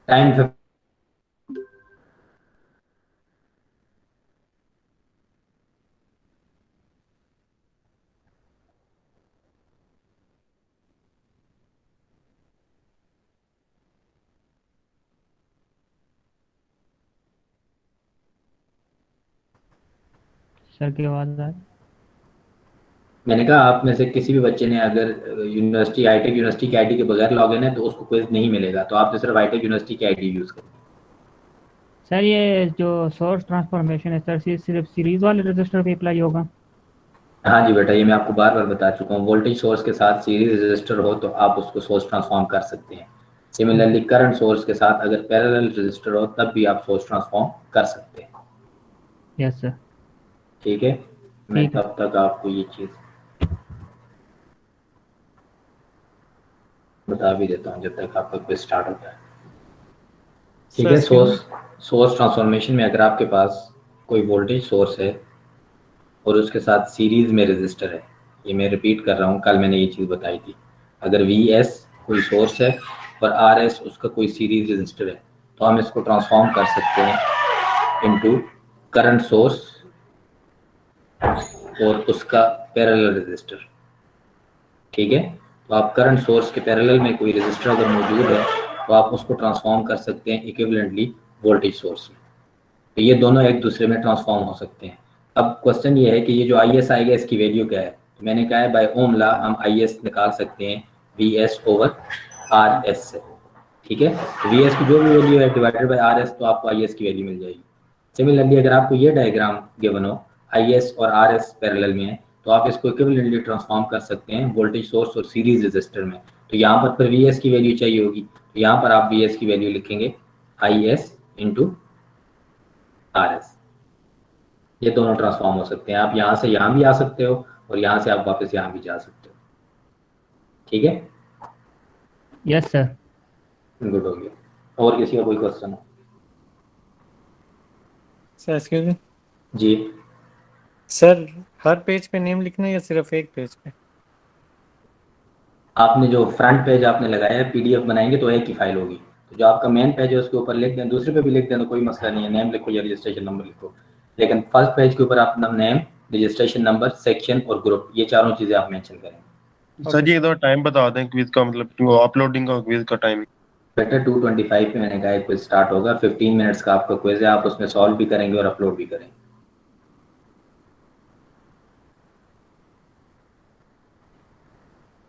Time sir की आवाज आ रही? मैंने कहा आप में से किसी भी बच्चे ने अगर यूनिवर्सिटी आईटेक यूनिवर्सिटी की आईडी के बगैर लॉगिन है तो उसको क्विज नहीं मिलेगा, तो आपने सिर्फ आईटेक यूनिवर्सिटी की आईडी यूज करें। सर ये जो सोर्स ट्रांसफॉर्मेशन है सर, सिर्फ सीरीज वाले रजिस्टर पे अप्लाई होगा? हाँ जी बेटा, ये मैं आपको बार बार बता चुका हूँ, वोल्टेज सोर्स के साथ सीरीज रजिस्टर हो तो आप उसको सोर्स ट्रांसफॉर्म कर सकते हैं। सिमिलरली करंट सोर्स के साथ अगर पैरेलल रजिस्टर हो तब भी आप सोर्स ट्रांसफॉर्म कर सकते हैं। Yes sir. ठीक है, मैं ठीक है। तब तक आपको ये चीज़ बता भी देता हूँ जब तक आपका क्विज स्टार्ट होता है। ठीक सर है, एक्सक्यूज सोर्स मी। सोर्स ट्रांसफॉर्मेशन में अगर आपके पास कोई वोल्टेज सोर्स है और उसके साथ सीरीज में रजिस्टर है, ये मैं रिपीट कर रहा हूँ, कल मैंने ये चीज़ बताई थी। अगर वी एस कोई सोर्स है और आर एस उसका कोई सीरीज रजिस्टर है तो हम इसको ट्रांसफॉर्म कर सकते हैं इनटू करंट सोर्स और उसका पैरेलल रजिस्टर। ठीक है, तो आप करंट सोर्स के पैरेलल में कोई रजिस्टर अगर मौजूद है तो आप उसको ट्रांसफॉर्म कर सकते हैं इक्विवेलेंटली वोल्टेज सोर्स में। तो ये दोनों एक दूसरे में ट्रांसफॉर्म हो सकते हैं। अब क्वेश्चन ये है कि ये जो आई एस आएगा इसकी वैल्यू क्या है, तो मैंने कहा है बाय ओम ला हम आई एस निकाल सकते हैं V S over R S से। ठीक है, तो वी एस की जो भी वैल्यू है डिवाइडेड बाय आर एस, तो आपको आई एस की वैल्यू मिल जाएगी। सिमिलरली अगर आपको ये डायग्राम गिवन हो, आई एस और आर एस पैरेलल में है, तो आप इसको इक्विवेलेंटली ट्रांसफॉर्म कर सकते हैं वोल्टेज सोर्स और सीरीज रजिस्टर में। तो यहाँ पर वी एस की वैल्यू चाहिए होगी, तो यहाँ पर आप वी एस की वैल्यू लिखेंगे I S into R S. ये दोनों ट्रांसफॉर्म हो सकते हैं, आप यहाँ से यहाँ भी आ सकते हो और यहाँ से आप वापस यहाँ भी जा सकते हो। ठीक है, यस सर। गुड हो गया। और किसी का कोई क्वेश्चन हो? Sir excuse me. जी, सर हर पेज पे नेम लिखना है या सिर्फ एक पेज पे? आपने जो फ्रंट पेज आपने लगाया है पीडीएफ बनाएंगे तो एक ही फाइल होगी, तो जो आपका मेन पेज है उसके ऊपर लिख दें, दूसरे पे भी लिख दें तो कोई मसला नहीं है, नेम लिखो या रजिस्ट्रेशन नंबर लिखो। लेकिन फर्स्ट पेज के ऊपर आप नेम, रजिस्ट्रेशन नंबर, सेक्शन और ग्रुप, ये चारों चीज़ें आप मेंशन करें। सर ओके ये सर। तो टाइम बता दें क्विज का, मतलब अपलोडिंग का क्विज का टाइम। बेटर 2:25 पे मैंने कहा क्विज स्टार्ट होगा, 15 मिनट्स का आपका क्विज है, आप उसमें सॉल्व भी करेंगे और अपलोड भी करेंगे।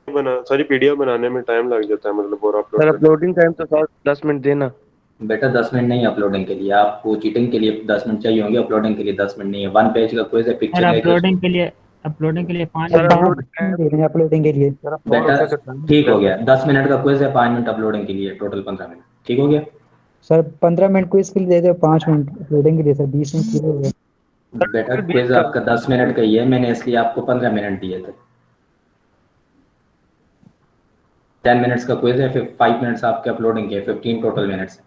बना सारी पीडीएफ बनाने में टाइम लग जाता है, मतलब और अपलोड सर करने अपलोडिंग टाइम तो सर 10 मिनट देना। बेटा 10 मिनट नहीं अपलोडिंग के लिए, आपको चीटिंग के लिए 10 मिनट चाहिए होंगे, अपलोडिंग के लिए 10 मिनट नहीं है। वन पेज का क्विज है, सर पिक्चर लेके उसको। अपलोडिंग के लिए सर 5 मिनट। अपलोड दे रहे हैं अपलोडिंग के लिए। सर अपलोड बेटा होते तो टाइम ठीक हो रहता गया, है। 10 मिनट का क्विज है, 5 मिनट अपलोडिंग के लिए, टोटल 15 मिनट। ठीक हो गया सर 15 मिनट क्विज के लिए दे दो, 5 मिनट अपलोडिंग के लिए सर, 20 मिनट पूरे हो गए। बेटा, फिर क्विज 20 का आपका 10 मिनट का ही है, मैंने इसलिए आपको 15 मिनट दिए थे। 10 मिनट्स का क्विज है, फिर 5 मिनट्स आपके अपलोडिंग के, 15 total minutes.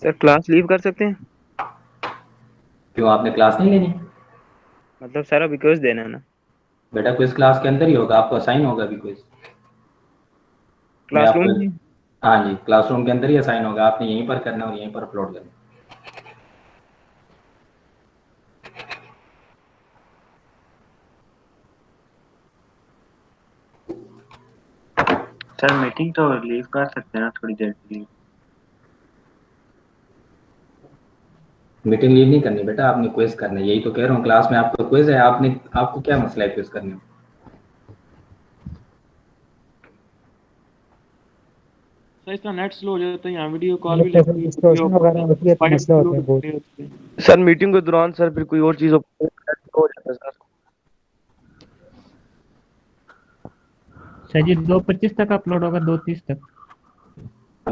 Sir class leave कर सकते हैं? क्यों, आपने क्लास नहीं लेनी? मतलब सर अभी क्विज देना है ना। बेटा क्विज क्लास के अंदर ही होगा, आपको असाइन होगा अभी क्विज। मैं क्लासरूम आपको, में? हाँ जी, क्लासरूम के अंदर ही असाइन होगा, आपने यहीं पर करना और यहीं पर अपलोड करना। सर मीटिंग तो लीव कर सकते हैं ना थोड़ी देर के लिए? मीटिंग लीव नहीं करनी बेटा, आपने क्विज करना है, यही तो कह रहा हूँ, क्लास में आपका क्विज है, आपने, आपको क्या मसला है क्विज करने में? सर इसका नेट स्लो हो जाता है, यहाँ वीडियो कॉल भी जब तक लगती है, वीडियो डिस्कशन वगैरह होती है तो फाइल मसला होता अपलोड है बहुत। करनी होती है। सर मीटिंग के दौरान सर फिर कोई और चीज हो जाता है सर। सर जी 2:25 तक अपलोड होगा, 2:30 तक।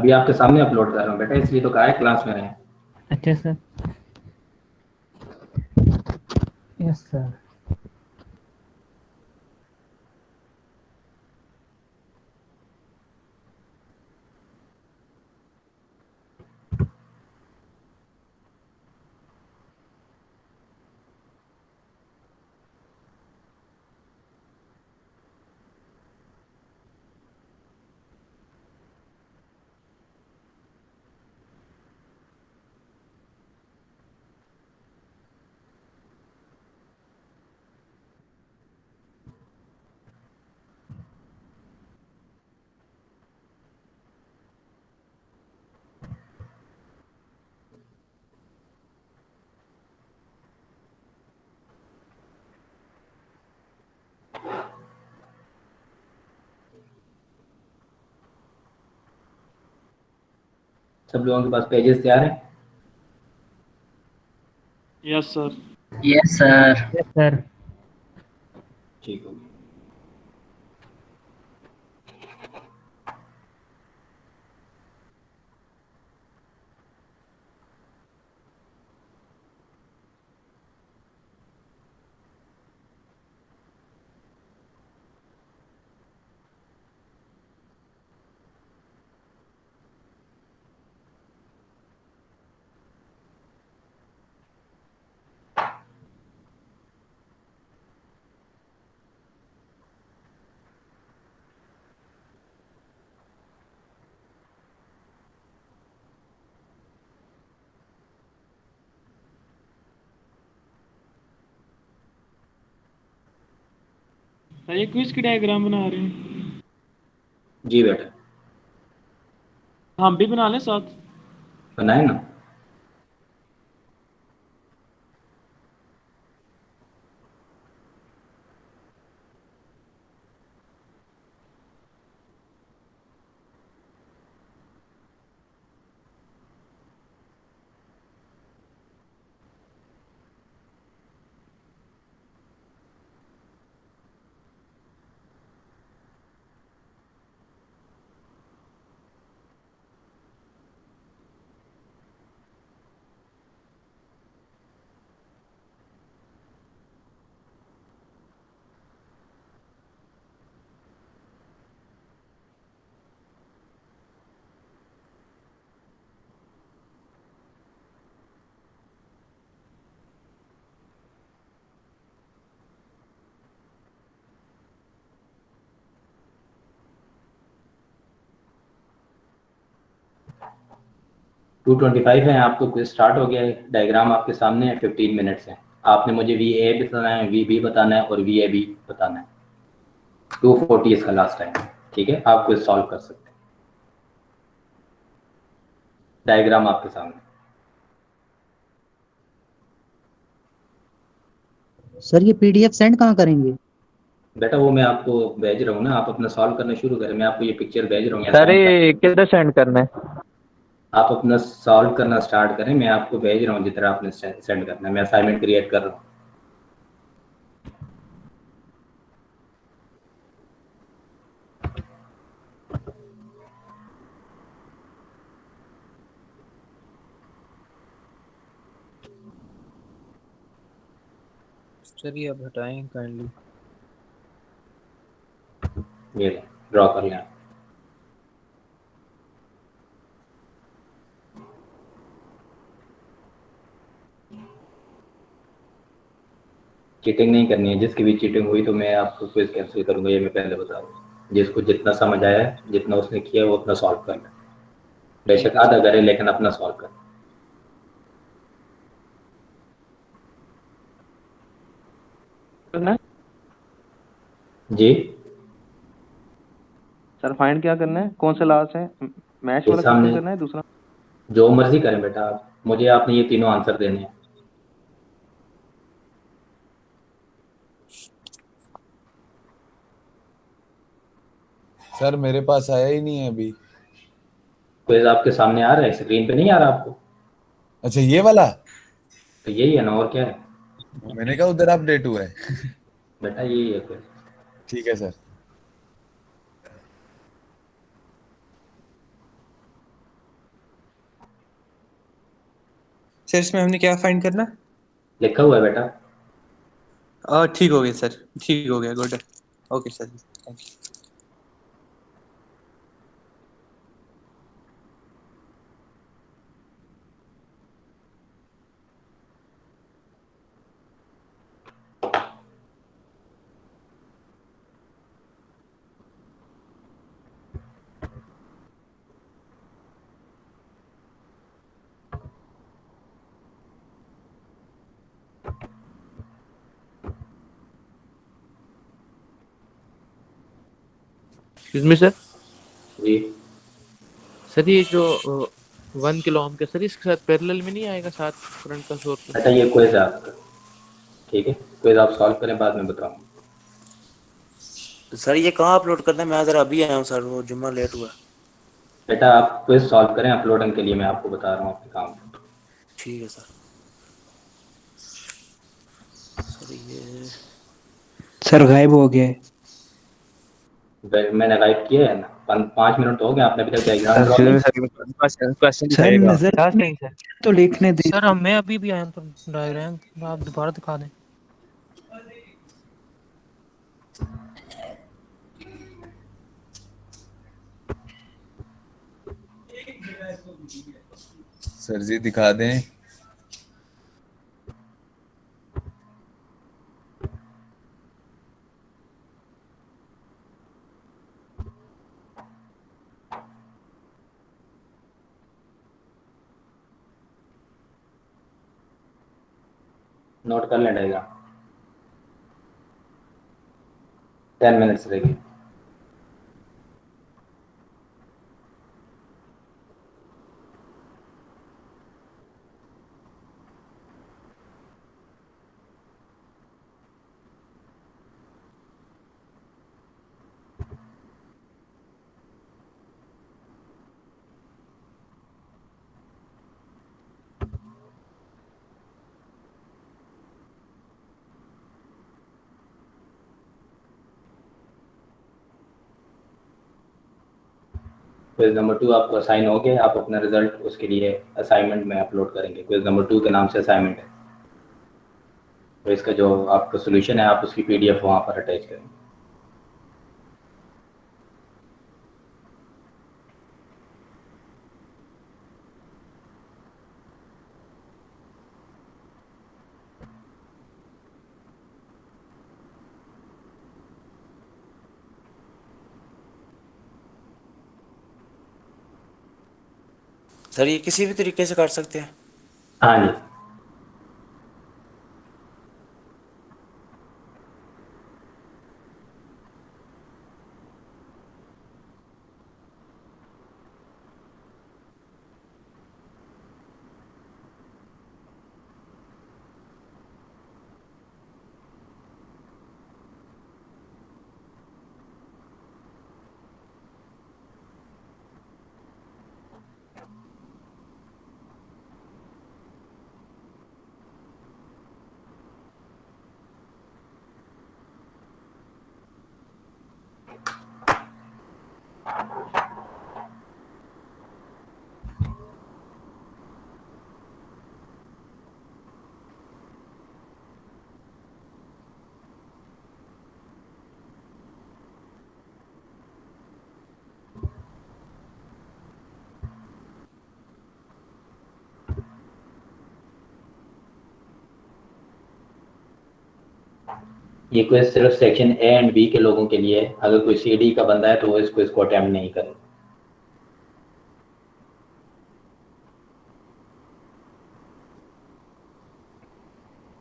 अभी आपके सामने अपलोड कर रहा हूँ बेटा, इसलिए तो कहा है क्लास में रहें। अच्छा सर। Yes sir. सब लोगों के पास पेजेस तैयार हैं? Yes sir. Yes sir. Yes sir. ठीक होगी। सर ये क्विज की डायग्राम बना रहे हैं? जी बेटा, हम भी बना लें साथ? बनाए ना। टू 25 है, आपको क्विज स्टार्ट हो गया है। डायग्राम आपके सामने है, 15 मिनट्स है। आपने मुझे वी ए बताना है, वी बी बताना है और वी ए बी बताना है। 240 इसका लास्ट टाइम, ठीक है? आप क्विज सॉल्व कर सकते हैं। डायग्राम आपके सामने। सर ये पीडीएफ सेंड कहाँ करेंगे? बेटा वो मैं आपको भेज रहा हूँ ना, आप अपना सॉल्व करना शुरू करें। मैं आपको ये पिक्चर भेज रहा हूँ, सर ये किधर सेंड करना है? आप अपना सॉल्व करना स्टार्ट करें। मैं आपको भेज रहा हूँ जितना आपने सेंड करना है। मैं असाइनमेंट क्रिएट कर रहा हूँ। चलिए अब हटाएं काइंडली। ये ड्रॉ कर लें आप। चीटिंग नहीं करनी है। जिसकी भी चीटिंग हुई तो मैं आपको क्विज कैंसिल करूंगा, ये मैं पहले बता रहा हूँ। जिसको जितना समझ आया है, जितना उसने किया वो अपना सॉल्व कर ले। बेशक आधा करे लेकिन अपना सॉल्व कर। करना है? जी सर फाइंड क्या करना है? कौन सा लास्ट है? मैच ये वाला क्वेश्चन सामने करना है दूसरा? जो मर्जी करें बेटा आप, मुझे आपने ये तीनों आंसर देने हैं। सर मेरे पास आया ही नहीं है अभी। क्विज आपके सामने आ रहा है, स्क्रीन पे नहीं आ रहा आपको? अच्छा ये वाला? तो यही है ना, और क्या है? मैंने कहा उधर अपडेट हुआ है। बेटा यही है क्विज। ठीक है सर। सर इसमें हमने क्या फाइंड करना? लिखा हुआ है बेटा। ठीक हो गया सर, ठीक हो गया, good. Okay sir, thank you. Excuse me sir. जी सर ये जो 1 किलो ओम के सर इसके साथ पैरेलल में नहीं आएगा साथ करंट का सोर्स? बेटा ये क्विज है आपका, ठीक है, क्विज आप सॉल्व करें, बाद में बताऊँ। तो सर ये कहाँ अपलोड करना है? मैं जरा अभी आया हूँ सर, वो जुम्मा लेट हुआ। बेटा आप क्विज सॉल्व करें, अपलोडिंग के लिए मैं आपको बता रहा हूँ अपने काम। ठीक है सर। सर ये सर गायब हो गया है। मैंने गाइड किया है ना, 5 मिनट तो हो गए, आपने अभी तक डायग्राम ड्रॉ सर नहीं। क्वेश्चन सर दिखाएगा। नजर नहीं सर, तो लिखने दे। सर मैं अभी भी आया हूं, तो डायग्राम आप दोबारा दिखा दें। सर जी दिखा दें। नोट कर लें डायग्राम, 10 मिनट्स रहेगी। क्विज नंबर 2 आपको असाइन हो गया, आप अपना रिजल्ट उसके लिए असाइनमेंट में अपलोड करेंगे। क्विज नंबर 2 के नाम से असाइनमेंट है, तो इसका जो आपका सोल्यूशन है आप उसकी पीडीएफ वहाँ पर अटैच करेंगे। सर ये किसी भी तरीके से कर सकते हैं? हाँ जी। ये क्विज सिर्फ सेक्शन ए एंड बी के लोगों के लिए है, अगर कोई सी डी का बंदा है तो वो इस क्विज को अटेम्प्ट नहीं करे।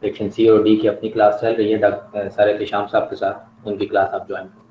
सेक्शन सी और डी की अपनी क्लास चल रही है डॉक्टर सर एहतिशाम साहब के साथ, उनकी क्लास आप ज्वाइन करें।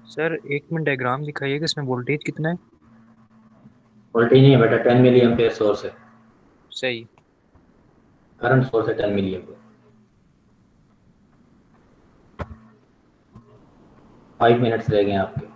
सर 1 मिनट डायग्राम दिखाइएगा, इसमें वोल्टेज कितना है? वोल्टेज नहीं है बेटा, 10 मिली एम्पेयर सोर्स है, सही। करंट सोर्स है 10 मिली एम्पेयर। 5 मिनट्स रह गए हैं आपके।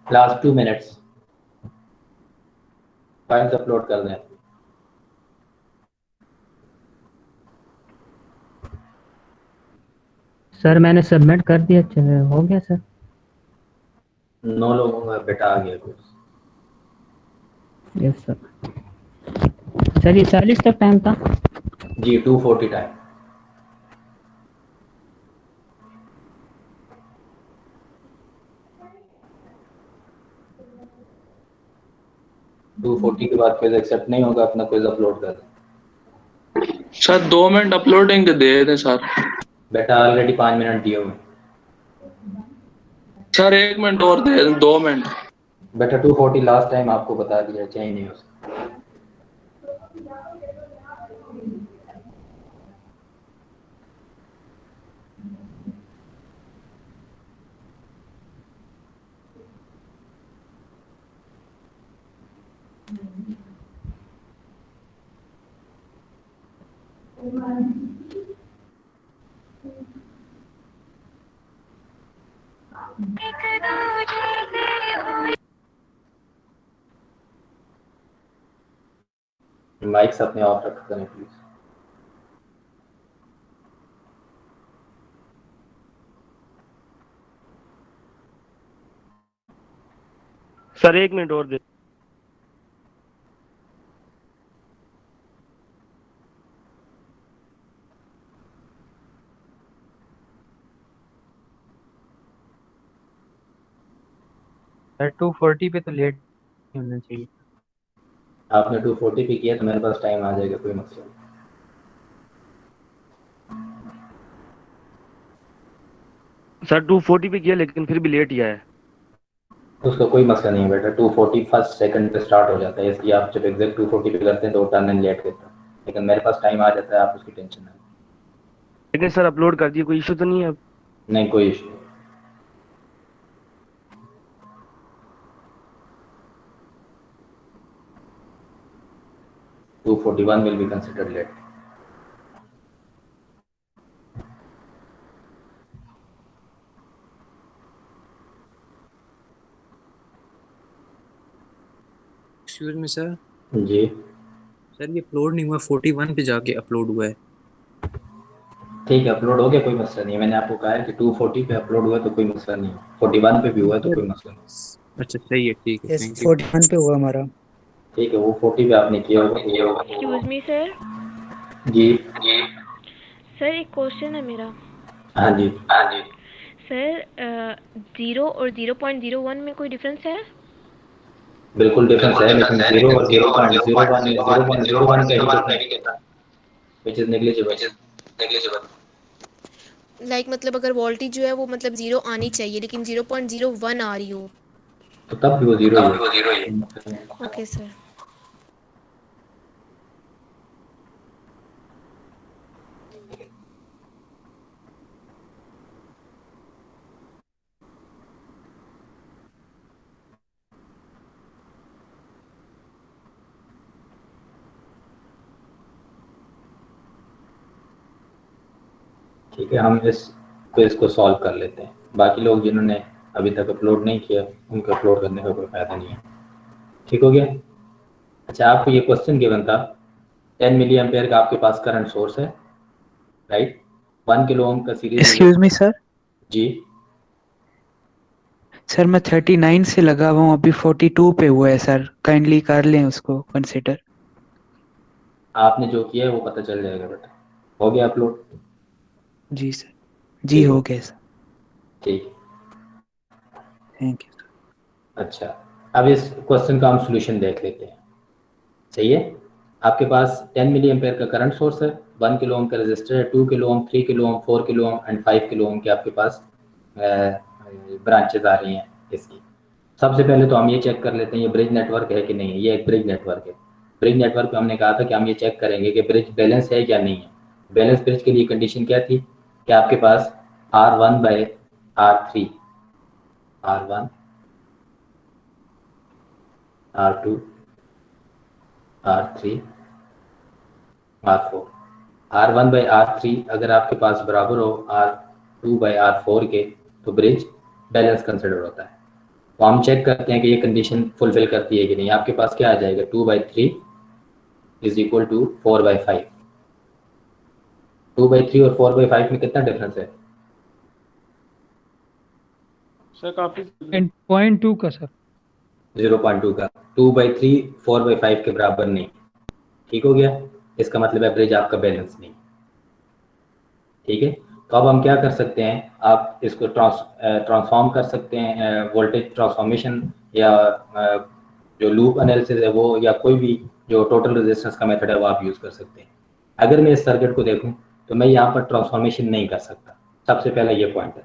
लास्ट 2 मिनट्स, फाइल्स अपलोड कर दें। सर मैंने सबमिट कर दिया, चलो हो गया सर। 9 लोगों का बेटा आ गया कुछ। Yes sir. सर ये 40 तक टाइम था जी, 2:40 टाइम। टू 40 के बाद क्विज एक्सेप्ट नहीं होगा, अपना क्विज अपलोड कर दें। सर 2 मिनट अपलोडिंग के दे दे सर। बेटा ऑलरेडी 5 मिनट दिए हुए। सर 1 मिनट और दे, 2 मिनट। बेटा 2:40 लास्ट टाइम आपको बता दिया, चेंज नहीं हो सकता। माइक्स अपने ऑफ रख करें प्लीज। सर 1 मिनट और दे। सर 240 पे तो लेट होना चाहिए। आपने 240 पे किया तो मेरे पास टाइम आ जाएगा, कोई मसला नहीं। सर 240 पे किया लेकिन फिर भी लेट ही आया। उसका कोई मसला नहीं है बेटा, 240 फर्स्ट सेकंड पे स्टार्ट हो जाता है, इसलिए आप जब एग्जैक्ट 240 पे करते हैं तो वो टर्न एंड लेट करता है, लेकिन मेरे पास टाइम आ जाता है, आप उसकी टेंशन ना लें। लेकिन सर अपलोड कर दिए, कोई इशू तो नहीं है अब? नहीं, कोई इशू नहीं। Two 41 will be considered late. Excuse me sir. जी सर ये अपलोड नहीं हुआ, 41 पे जाके अपलोड हुआ है। ठीक है, अपलोड हो गया, कोई मसला नहीं है। मैंने आपको कहा है कि 240 पे अपलोड हुआ तो कोई मसला नहीं है, 41 पे भी हुआ तो कोई मसला नहीं। अच्छा सही है, ठीक है, यस थैंक यू। 41 पे हुआ हमारा। ठीक है, वो 40 पे आपने किया होगा। Excuse me sir. जी सर एक क्वेश्चन है मेरा। हाँ जी। सर 0 और 0.01 में कोई डिफरेंस है? बिल्कुल डिफरेंस है, लेकिन 0 और 0.01 का ही difference, which is negligible. Like मतलब अगर वोल्टेज जो है वो मतलब 0 आनी चाहिए लेकिन 0.01 आ रही हो तो तब भी वो 0 ही है। Okay sir. ठीक है, हम इस क्विज को सॉल्व कर लेते हैं। बाकी लोग जिन्होंने अभी तक अपलोड नहीं किया उनको अपलोड करने का कोई फायदा नहीं है। ठीक हो गया? अच्छा, आपको ये क्वेश्चन गिवन था 10 मिली एम्पेयर का आपके पास करंट सोर्स है, राइट? 1 किलो ओम का सीरीज। Excuse me sir. जी सर मैं 39 से लगा हुआ हूँ, अभी 42 पे हुआ है सर, काइंडली कर लें उसको कंसिडर। आपने जो किया है वो पता चल जाएगा बेटा। हो गया अपलोड? जी सर, जी हो गया सर। ठीक, थैंक यू। अच्छा अब इस क्वेश्चन का हम सॉल्यूशन देख लेते हैं। सही है, आपके पास 10 मिली एम्पेयर का करंट सोर्स है, 1 किलो ओम का रेजिस्टर है, 2 kilo ohm, 3 kilo ohm, 4 kilo ohm and 5 kilo ohm के आपके पास ब्रांचेज आ रही हैं इसकी। सबसे पहले तो हम ये चेक कर लेते हैं ये ब्रिज नेटवर्क है कि नहीं है। ये एक ब्रिज नेटवर्क है। ब्रिज नेटवर्क पे हमने कहा था कि हम ये चेक करेंगे कि ब्रिज बैलेंस है या नहीं है। बैलेंस ब्रिज के लिए कंडीशन क्या थी कि आपके पास R1 bye R3, R1 R2 R3 R4, R1 by R3 अगर आपके पास बराबर हो R2 बाई R4 के तो ब्रिज बैलेंस कंसिडर होता है। तो हम चेक करते हैं कि ये कंडीशन फुलफिल करती है कि नहीं। आपके पास क्या आ जाएगा, 2/3 इज इक्वल टू 4/5। 2/3 और 4/5 में कितना डिफरेंस है? सर काफी 0.2 का सर। 0.2 का। 2/3 4/5 के बराबर नहीं। ठीक हो गया, इसका मतलब है ब्रिज आपका बैलेंस नहीं। ठीक है, तो अब हम क्या कर सकते हैं, आप इसको ट्रांसफॉर्म कर सकते हैं, वोल्टेज ट्रांसफॉर्मेशन या जो लूप एनालिसिस है वो, या कोई भी जो टोटल रेजिस्टेंस का मेथड है वो आप यूज़ कर सकते हैं। अगर मैं इस सर्किट को देखूं तो मैं यहाँ पर ट्रांसफॉर्मेशन नहीं कर सकता। सबसे पहला ये पॉइंट है,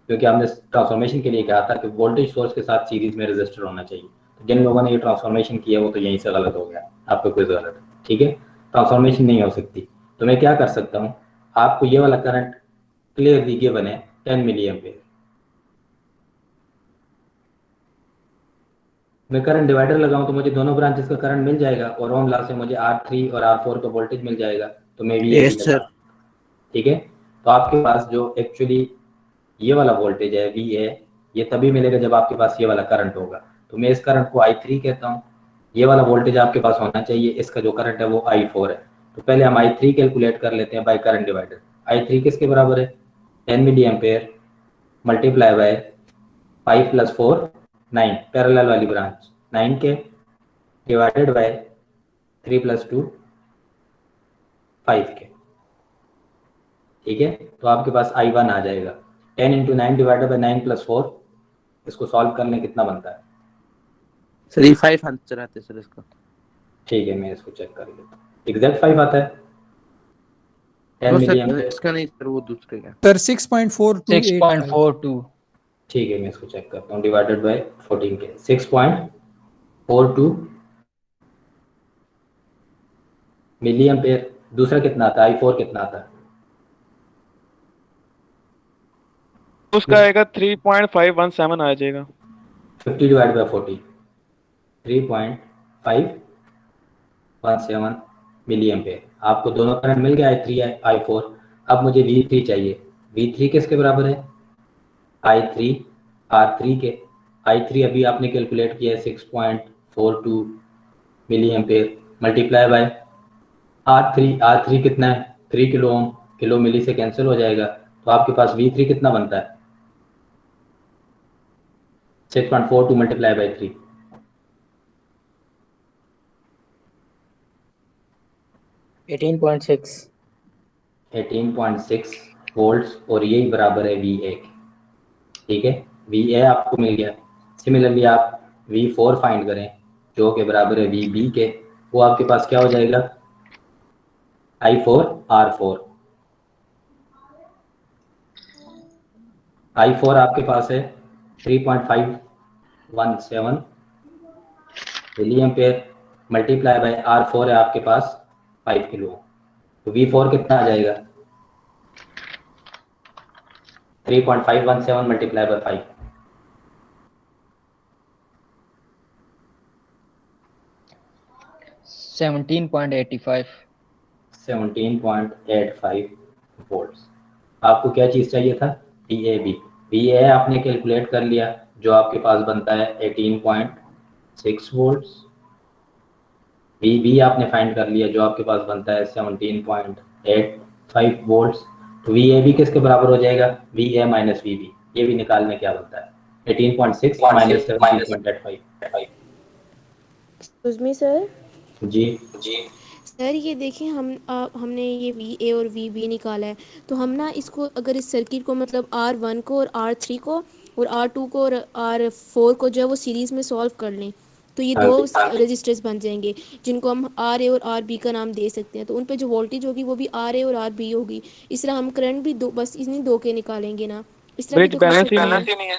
क्योंकि हमने ट्रांसफॉर्मेशन के लिए कहा था कि वोल्टेज सोर्स के साथ सीरीज में रजिस्टर होना चाहिए। तो जिन लोगों ने ये ट्रांसफॉर्मेशन किया वो तो यहीं से गलत हो गया, आपका कोई गलत है। ठीक है, ट्रांसफॉर्मेशन नहीं हो सकती। तो मैं क्या कर सकता हूँ, आपको ये वाला करंट क्लियरली गिवन है 10 मिली एम्पेयर। मैं करंट डिवाइडर लगाऊं तो मुझे दोनों ब्रांचेस का करंट मिल जाएगा और ओम लॉ से मुझे R3 और R4 का वोल्टेज मिल जाएगा, तो मैं भी Yes, sir. ठीक है। तो आपके पास जो एक्चुअली ये वाला वोल्टेज है VA, ये तभी मिलेगा जब आपके पास ये वाला करंट होगा। तो मैं इस करंट को I3 कहता हूँ। ये वाला वोल्टेज आपके पास होना चाहिए, इसका जो करंट है वो I4 है। तो पहले हम I3 कैलकुलेट कर लेते हैं बाय करंट डिवाइडर। I3 किसके बराबर है? 10 milli ampere multiply by 5 + 4 9, parallel वाली ब्रांच 9 के डिवाइडेड बाय 3 + 2 5 के, ठीक है। तो आपके पास I1 आ जाएगा 10 × 9 डिवाइडेड बाय 9 + 4, इसको सॉल्व करने कितना बनता है? सर ये 5 आंसर आते हैं सर इसका। ठीक है, मैं इसको चेक कर लेता हूँ। एग्जैक्ट 5 आता है 10 नो मिली सर एम्पेयर। इसका नहीं सर, वो दूसरे का। सर 6.42 ठीक है, मैं इसको चेक करता हूँ। डिवाइडेड बाय 14 के 6.42 मिली एम्पेयर। दूसरा कितना आता है? I4 कितना आता है? उसका आएगा 3.517 आ जाएगा। 50 डिवाइड बाय 40 3.517 मिली एम्पेयर। आपको दोनों करंट मिल गया I3 I4। अब मुझे V3 चाहिए। V3 किसके बराबर है? I3 R3 के। I3 अभी आपने कैलकुलेट किया है 6.42 मिली एम्पेयर मल्टीप्लाई बाय R3 कितना है? 3 किलो ओम, किलो मिली से कैंसिल हो जाएगा। तो आपके पास V3 कितना बनता है? 6.42 मल्टीप्लाई बाय 3, 18.6 वोल्ट्स, और यही बराबर है VA के, ठीक है। VA आपको मिल गया। सिमिलरली आप V4 फाइंड करें जो के बराबर है VB के, वो आपके पास क्या हो जाएगा? I4 R4। I4 आपके पास है 3.517 मिली एम्पेयर मल्टीप्लाई बाय R4 है आपके पास 5 किलो। तो V4 कितना आ जाएगा? 3.517 मल्टीप्लाई बाय 5, 17.85 वोल्ट्स। आपको क्या चीज़ चाहिए था? VAB। VA आपने कैलकुलेट कर लिया, जो आपके पास बनता है 18.6 वोल्ट्स। VB आपने फाइंड कर लिया, जो आपके पास बनता है 17.85 वोल्ट्स। तो VAB किसके बराबर हो जाएगा? VA minus VB। ये भी निकालने क्या बनता है? 18.6 माइनस 17.85। Excuse me sir. जी सर ये देखिए हमने ये VA और VB निकाला है, तो हम ना इसको अगर इस सर्किट को मतलब R1 को और R3 को और R2 को और R4 को जो है वो सीरीज़ में सॉल्व कर लें, तो ये दो रजिस्टर्स बन जाएंगे जिनको हम RA और RB का नाम दे सकते हैं। तो उन पे जो वोल्टेज होगी वो भी RA और RB होगी। इस तरह हम करंट भी दो, बस इन्हीं दो के निकालेंगे ना। इस तरह ब्रिज बैलेंस ही नहीं है।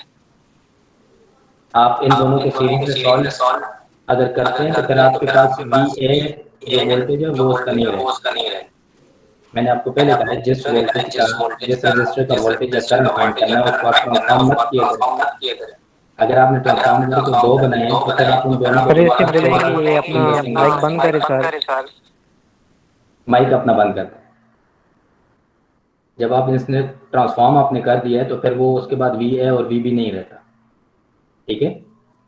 आप इन दोनों को सीरीज में सॉल्व अगर करते हैं तो फिर आपके पास VA जो वोल्टेज है वो उसका नहीं रहेगा। मैंने आपको पहले कहा है जिस वोल्टेज का जिस रजिस्टर का वोल्टेज या करंट फाइंड करना है उसको आप ट्रांसफॉर्म मत किया करें। अगर आपने ट्रांसफॉर्म करके दो बनाए हैं तो फिर आप उन दोनों को ये अपना माइक बंद करे सर। माइक अपना बंद कर दें। जब आप इसने ट्रांसफॉर्म आपने कर दिया है तो फिर वो उसके बाद VA और VB नहीं रहता, ठीक है।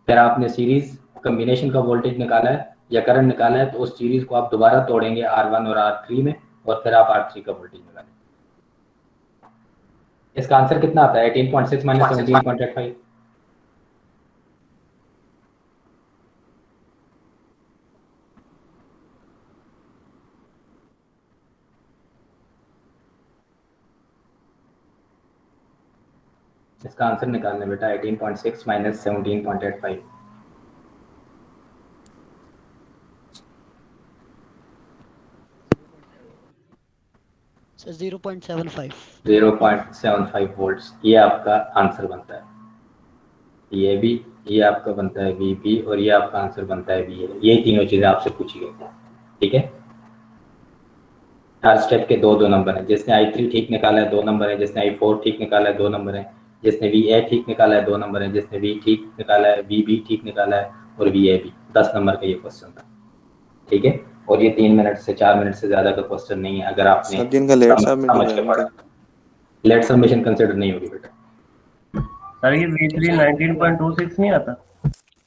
फिर आपने सीरीज कॉम्बिनेशन का वोल्टेज निकाला है या करंट निकाला है, तो उस सीरीज को आप दोबारा तोड़ेंगे R1 और R3 में, और फिर आप R3 का वोल्टेज निकालेंगे। इसका आंसर कितना आता है? 18.6 माइनस 17.85। इसका आंसर निकालना बेटा 18.6 माइनस 17.85। सर 0.75 वोल्ट्स, ये आपका आंसर बनता है। ये भी, ये आपका बनता है VB, और ये आपका आंसर बनता है VA। ये तीनों चीजें आपसे पूछी गई, ठीक है। हर स्टेप के दो नंबर हैं। जिसने I3 ठीक निकाला है 2 नंबर है, जिसने I4 ठीक निकाला है 2 नंबर है, जिसने VA ठीक निकाला है 2 नंबर है, जिसने V ठीक निकाला है VB ठीक निकाला है, और VAB 10 नंबर का ये क्वेश्चन था, ठीक है। और ये 3 मिनट से 4 मिनट से ज़्यादा का क्वेश्चन नहीं है, अगर आपने सर जिनका लेट सबमिट समझ हुआ के है पढ़ा। उनका लेट सबमिशन कंसिडर नहीं होगी बेटा। सर ये V3 19.26 नहीं आता?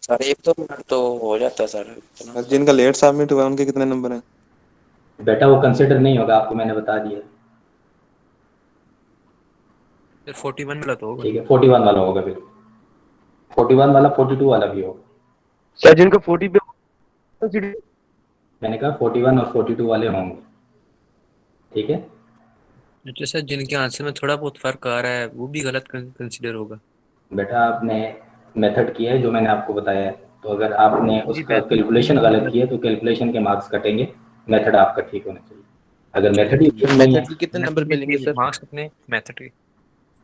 सर 1-2 मिनट तो हो जाता है सर। सर जिनका लेट सबमिट हुआ है उनके कितने नंबर हैं? बेटा वो कंसिडर नहीं होगा, आपको मैंने बता दिया, 41 वाला तो होगा। ठीक है। 41 वाला होगा, बिल्कुल 41 वाला 42 वाला भी होगा। सर जिनका 40 पे मैंने कहा 41 और 42 वाले होंगे, ठीक है। अच्छा सर, जिनके आंसर में थोड़ा बहुत फर्क आ रहा है वो भी गलत कंसीडर होगा। बेटा आपने मेथड किया है जो मैंने आपको बताया है, तो अगर आपने जी, उसका method- कैलकुलेशन गलत किया तो कैलकुलेशन के मार्क्स कटेंगे, मेथड आपका ठीक होना चाहिए। अगर मेथड ही ठीक नहीं है, मेथड के कितने नंबर मिलेंगे सर? मार्क्स कितने मेथड के?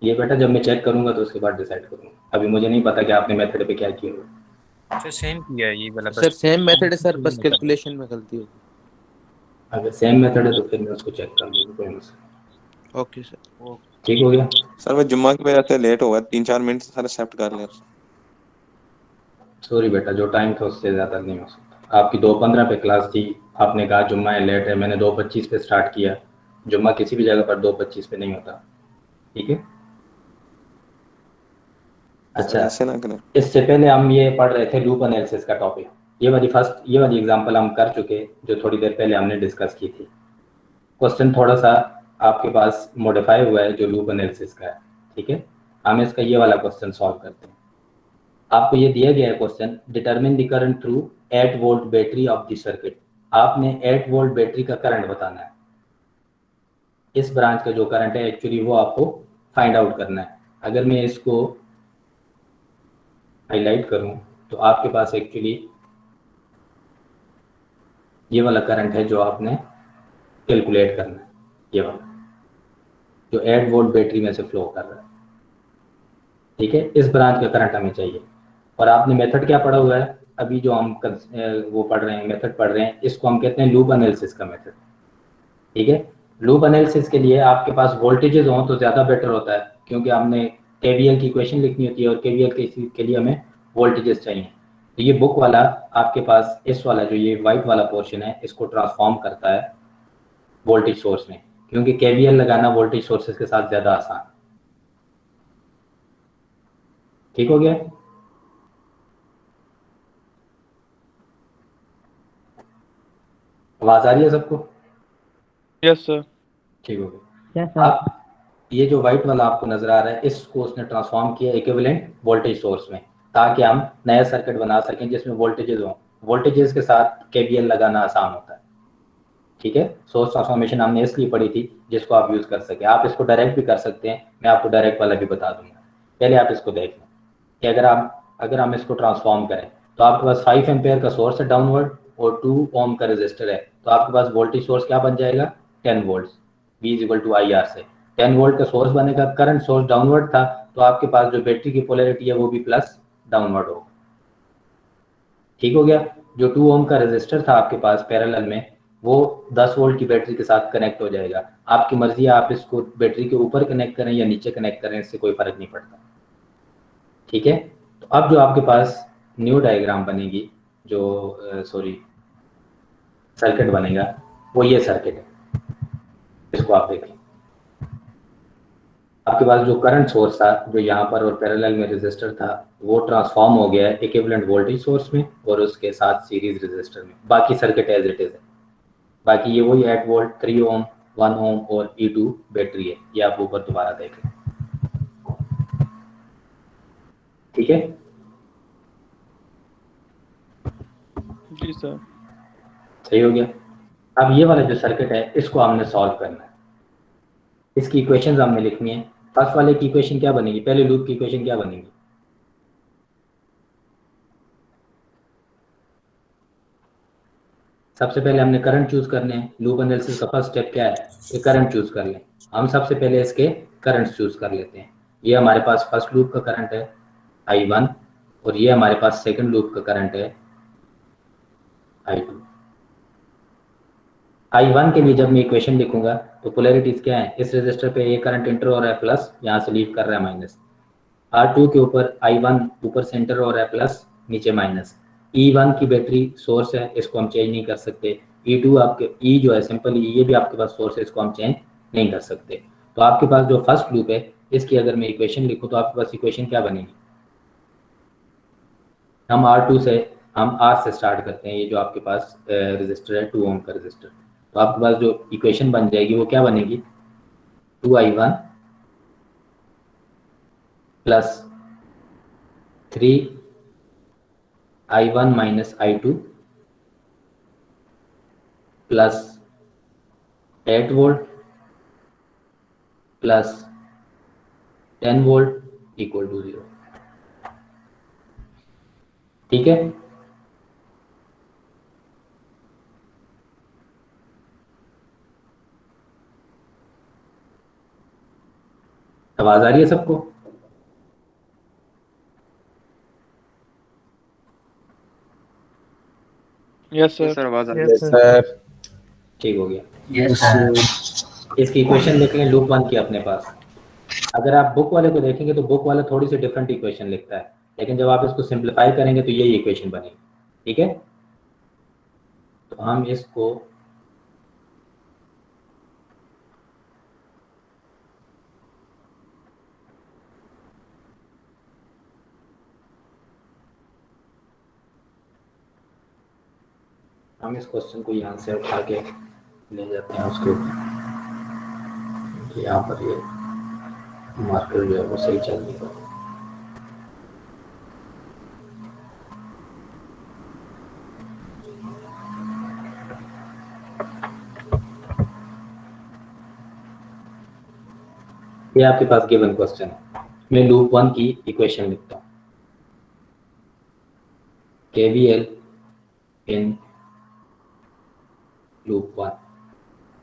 ये बेटा जब मैं चेक करूंगा तो उसके बाद डिसाइड करूंगा, अभी मुझे नहीं पता कि आपने मेथड पे क्या किया होगा। सर सेम किया है ये वाला, सर सेम मेथड है सर, बस कैलकुलेशन में गलती होगी। अगर सेम मेथड है तो फिर मैं उसको चेक कर लूँगा, कोई मसला। Okay sir. ठीक हो गया। सर मैं जुम्मा की वजह से लेट हो गया, 3-4 मिनट से सर एक्सेप्ट कर लिया। सॉरी बेटा, जो टाइम था उससे ज़्यादा नहीं हो सकता। आपकी 2:15 पे क्लास थी, आपने कहा जुम्मा है लेट है, मैंने 2:25 पे स्टार्ट किया। जुम्मा किसी भी जगह पर 2:25 पे नहीं होता, ठीक है। अच्छा, ऐसे ना करें। इससे पहले हम ये पढ़ रहे थे लूप एनालिसिस का टॉपिक। ये वाली एग्जांपल हम कर चुके, जो थोड़ी देर पहले हमने डिस्कस की थी। क्वेश्चन थोड़ा सा आपके पास मॉडिफाई हुआ है जो लूप एनालिसिस का है, ठीक है। हम इसका ये वाला क्वेश्चन सॉल्व करते हैं। आपको ये दिया गया है question, determine the current through 8 volt battery of the circuit. आपने 8 वोल्ट बैटरी का करंट बताना है। इस ब्रांच का जो करंट है एक्चुअली वो आपको फाइंड आउट करना है। अगर मैं इसको हाईलाइट करूं तो आपके पास एक्चुअली ये वाला करंट है जो आपने कैलकुलेट करना है, ये वाला जो 8 वोल्ट बैटरी में से फ्लो कर रहा है, ठीक है। इस ब्रांच का करंट हमें चाहिए। और आपने मेथड क्या पढ़ा हुआ है अभी, जो हम वो पढ़ रहे हैं, मेथड पढ़ रहे हैं, इसको हम कहते हैं लूप एनालिसिस का मेथड, ठीक है। लूप एनालिसिस के लिए आपके पास वोल्टेजेस हों तो ज़्यादा बेटर होता है, क्योंकि हमने केवीएल की इक्वेशन लिखनी होती है और केवीएल के लिए हमें वोल्टेजेस चाहिए। तो ये बुक वाला आपके पास, इस वाला जो ये वाइट वाला पोर्शन है, इसको ट्रांसफॉर्म करता है वोल्टेज सोर्स में, क्योंकि केवीएल लगाना वोल्टेज सोर्सेज के साथ ज़्यादा आसान। ठीक हो गया। आवाज आ रही है सबको? Yes sir. ठीक हो गया। Yes sir. आप ये जो व्हाइट वाला आपको नजर आ रहा है, इसको उसने ट्रांसफॉर्म किया इक्विवेलेंट वोल्टेज सोर्स में, ताकि हम नया सर्किट बना सकें जिसमें वोल्टेजेस हों। वोल्टेजेस के साथ केवीएल लगाना आसान होता है, ठीक है। सोर्स ट्रांसफॉर्मेशन हमने इसलिए पढ़ी थी जिसको आप यूज कर सकें। आप इसको डायरेक्ट भी कर सकते हैं, मैं आपको डायरेक्ट वाला भी बता दूंगा। पहले आप इसको देख लें कि अगर हम इसको ट्रांसफॉर्म करें तो आपके पास 5 एम्पेयर का सोर्स है डाउनवर्ड और 2 ओम का रेजिस्टर है, तो आपके पास वोल्टेज सोर्स क्या बन जाएगा, 10 वोल्ट। V = IR से 10 वोल्ट का सोर्स बनेगा। करंट सोर्स डाउनवर्ड था, तो आपके पास जो बैटरी की पोलैरिटी है वो भी प्लस डाउनवर्ड होगा। ठीक हो गया। जो 2 ओम का रेजिस्टर था आपके पास पैरेलल में, वो 10 वोल्ट की बैटरी के साथ कनेक्ट हो जाएगा। आपकी मर्जी है, आप इसको बैटरी के ऊपर कनेक्ट करें या नीचे कनेक्ट करें, इससे कोई फर्क नहीं पड़ता, ठीक है। तो अब जो आपके पास न्यू डायग्राम बनेगी, जो सर्किट बनेगा, वो ये सर्किट है। इसको आप देखें, आपके पास जो करंट सोर्स था जो यहाँ पर और पैरेलल में रेजिस्टर था, वो ट्रांसफॉर्म हो गया है इक्विवेलेंट वोल्टेज सोर्स में और उसके साथ सीरीज रेजिस्टर में। बाकी सर्किट एज इट इज है। बाकी ये वही 8 वोल्ट, 3 ओम, 1 ओम और E2 बैटरी है। ये आप ऊपर दोबारा देखें, ठीक है। जी सर। सही हो गया। अब ये वाला जो सर्किट है इसको हमने सॉल्व करना है। इसकी इक्वेशंस हमने लिखनी है। फर्स्ट वाले की इक्वेशन क्या बनेगी, पहले लूप की इक्वेशन क्या बनेगी, सबसे पहले हमने करंट चूज करने हैं। लूप एनालिसिस का फर्स्ट स्टेप क्या है कि करंट चूज कर लें। हम सबसे पहले इसके करंट चूज कर लेते हैं। ये हमारे पास फर्स्ट लूप का करंट है I1 और ये हमारे पास सेकंड लूप का करंट है I2। I1 के लिए जब मैं इक्वेशन लिखूंगा तो पोलैरिटीज क्या है, इस रेजिस्टर पे ये करंट इंटर हो रहा है प्लस, यहाँ से लीव कर रहा है माइनस। R2 के ऊपर I1 ऊपर से इंटर हो रहा है प्लस, नीचे माइनस। E1 की बैटरी सोर्स है, इसको हम चेंज नहीं कर सकते। E2 आपके E जो है सिंपल ये भी आपके पास सोर्स है, इसको हम चेंज नहीं कर सकते। तो आपके पास जो फर्स्ट लूप है इसकी अगर मैं इक्वेशन लिखूँ तो आपके पास इक्वेशन क्या बनेगी? हम R से स्टार्ट करते हैं, ये जो आपके पास रजिस्टर है 2 ओम का रजिस्टर, तो आपके पास जो इक्वेशन बन जाएगी वो क्या बनेगी? 2I1 plus 3I1 minus I2 plus 8 volt plus 10 volt equal to 0। ठीक है, आवाज आ रही है सबको? Yes sir. सर आवाज आ रही यस सर। ठीक हो गया। इसकी इक्वेशन लिख लें लूप 1 की अपने पास। अगर आप बुक वाले को देखेंगे तो बुक वाला थोड़ी सी डिफरेंट इक्वेशन लिखता है, लेकिन जब आप इसको सिंप्लीफाई करेंगे तो यही इक्वेशन बनेगी। ठीक है, तो हम इसको क्वेश्चन को यहाँ से उठा के ले जाते हैं उसके ऊपर। यहाँ पर ये मार्कर जो है वो सही चल नहीं रहा। ये आपके पास गिवन क्वेश्चन है। मैं लूप 1 की इक्वेशन लिखता हूँ, KVL इन लूप 1।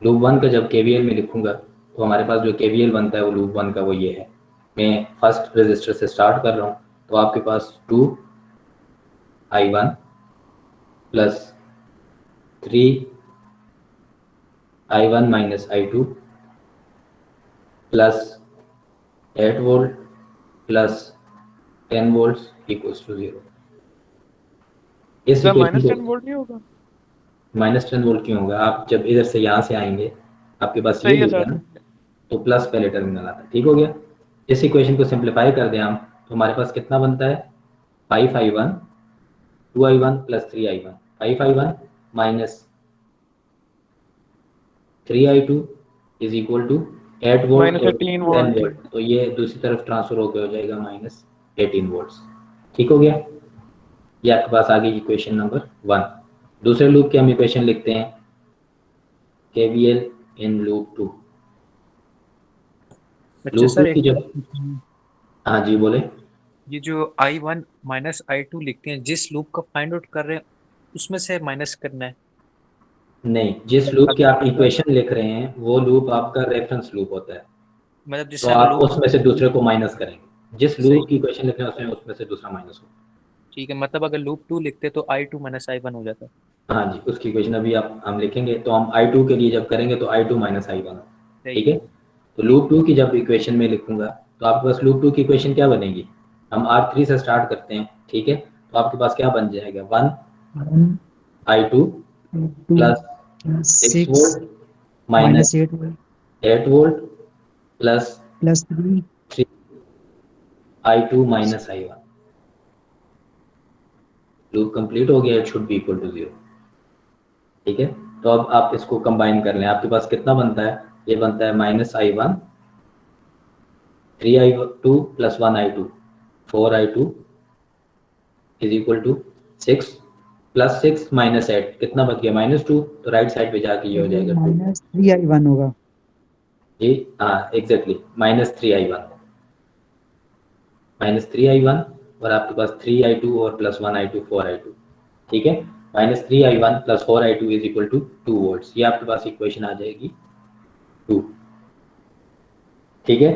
लूप 1 का जब KVL में लिखूंगा तो हमारे पास जो KVL बनता है वो लूप 1 का वो ये है। मैं फर्स्ट रजिस्टर से स्टार्ट कर रहा हूँ, तो आपके पास 2I1 plus 3I1 minus I2 plus 8 volt plus 10 volt equals to 0। इस सर माइनस 10 वोल्ट नहीं होगा? माइनस 10 वोल्ट क्यों होगा? आप जब इधर से यहाँ से आएंगे आपके पास ये होगा ना, तो प्लस पहले टर्मिनल आता है। ठीक हो गया। इस इक्वेशन को सिंप्लीफाई कर दें हम तो हमारे पास कितना बनता है? 5I1 2I1 plus 3I1। 5I1 minus 3I2 is equal to 8 volt minus 18 10 volt. Volt, तो ये दूसरी तरफ ट्रांसफर होकर हो जाएगा माइनस 18 वोल्ट्स। ठीक हो गया। ये आपके पास आ गई इक्वेशन नंबर 1। दूसरे लूप की हम इक्वेशन लिखते हैं, KVL इन लूप 2। अच्छा सर, की जब हाँ जी बोले। ये जो I1 माइनस I2 लिखते हैं, जिस लूप का फाइंड आउट कर रहे हैं उसमें से माइनस करना है? नहीं, जिस लूप की आप इक्वेशन लिख रहे हैं वो लूप आपका रेफरेंस लूप होता है, मतलब तो आप उसमें से दूसरे को माइनस करेंगे। जिस लूप की इक्वेशन लिख रहे हैं उसमें से दूसरा माइनस होगा। ठीक है, मतलब अगर लूप 2 लिखते तो I2 माइनस I1 हो जाता है। हाँ जी, उसकी इक्वेशन अभी हम लिखेंगे तो हम I2 के लिए जब करेंगे तो I2 माइनस I1। ठीक है, तो लूप 2 की जब इक्वेशन में लिखूंगा तो आपके पास लूप 2 की इक्वेशन क्या बनेगी? हम R3 से स्टार्ट करते हैं। ठीक है, तो आपके पास क्या बन जाएगा? 1I2 plus 6 volt minus 8 volt plus 3I2 minus I1। Loop complete हो गया, it should be equal to 0। ठीक है, तो अब आप इसको कंबाइन कर लें। आपके पास कितना बनता है? ये बनता है minus I1 3I2 plus 1I2 4I2 is equal to 6 plus 6 minus 8 कितना बच गया? -2। तो राइट साइड पे जाके ये हो जाएगा -3I1 होगा जी। हाँ एग्जैक्टली, -3I1 और आपके पास 3I2 और प्लस 1I2 4I2। ठीक है, -3I1 plus 4I2 is equal to 2 volts. ये आपके पास इक्वेशन आ जाएगी 2। ठीक है,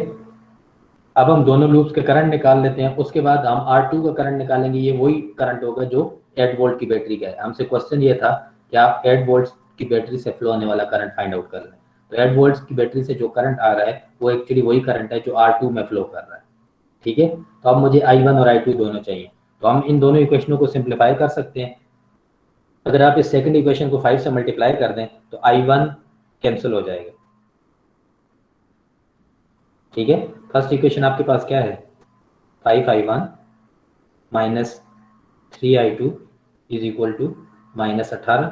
अब हम दोनों लूप्स के करंट निकाल लेते हैं। उसके बाद हम R2 का करंट निकालेंगे। ये वही करंट होगा जो 8 वोल्ट की बैटरी का है। हमसे क्वेश्चन ये था कि आप 8 वोल्ट की बैटरी से फ्लो होने वाला करंट फाइंड आउट कर लें। तो 8 वोल्ट की बैटरी से जो करंट आ रहा है वो एक्चुअली वही करंट है जो R2 में फ्लो कर रहा है। ठीक है, तो अब मुझे I1 और I2 दोनों चाहिए। तो हम इन दोनों इक्वेशनों को सिंप्लीफाई कर सकते हैं। अगर आप इस सेकंड इक्वेशन को 5 से मल्टीप्लाई कर दें तो I1 कैंसिल हो जाएगा। ठीक है, फर्स्ट इक्वेशन आपके पास क्या है, 5I1 minus 3I2 is equal to -18।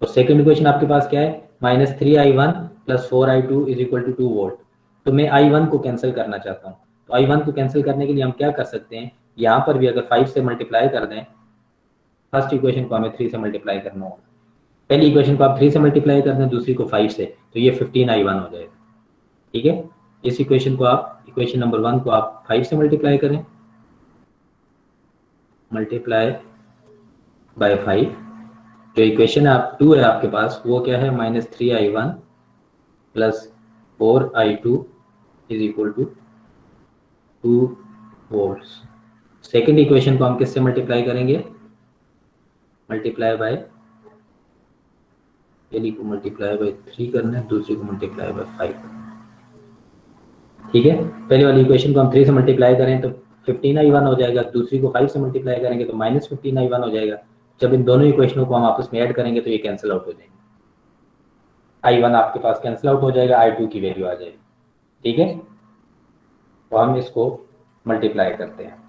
और सेकंड इक्वेशन आपके पास क्या है, -3I1 plus 4I2 is equal to 2 volt. तो मैं I1 को कैंसिल करना चाहता हूँ, तो I1 को कैंसिल करने के लिए हम क्या कर सकते हैं, यहाँ पर भी अगर 5 से मल्टीप्लाई कर दें, फर्स्ट इक्वेशन को हमें 3 से मल्टीप्लाई करना होगा। पहली इक्वेशन को आप 3 से मल्टीप्लाई कर दें, दूसरी को 5 से, तो ये 15I1 हो जाएगा। ठीक है, इस इक्वेशन को आप, इक्वेशन नंबर 1 को आप 5 से मल्टीप्लाई करें, मल्टीप्लाई बाय 5। जो इक्वेशन आप 2 है आपके पास वो क्या है, -3I1 plus 4I2 is equal to 2 volts. Second equation को हम किससे मल्टीप्लाई करेंगे, मल्टीप्लाई बाय, पहली को मल्टीप्लाई बाय 3 करना है, दूसरी को मल्टीप्लाई बाय 5। ठीक है, पहले वाली इक्वेशन को हम 3 से मल्टीप्लाई करें तो 15I1 हो जाएगा, दूसरी को 5 से मल्टीप्लाई करेंगे तो -15I1 हो जाएगा। जब इन दोनों इक्वेशनों को हम आपस में ऐड करेंगे तो ये कैंसिल आउट हो जाएंगे, I1 आपके पास कैंसिल आउट हो जाएगा, I2 की वैल्यू आ जाएगी। ठीक है, तो हम इसको मल्टीप्लाई करते हैं।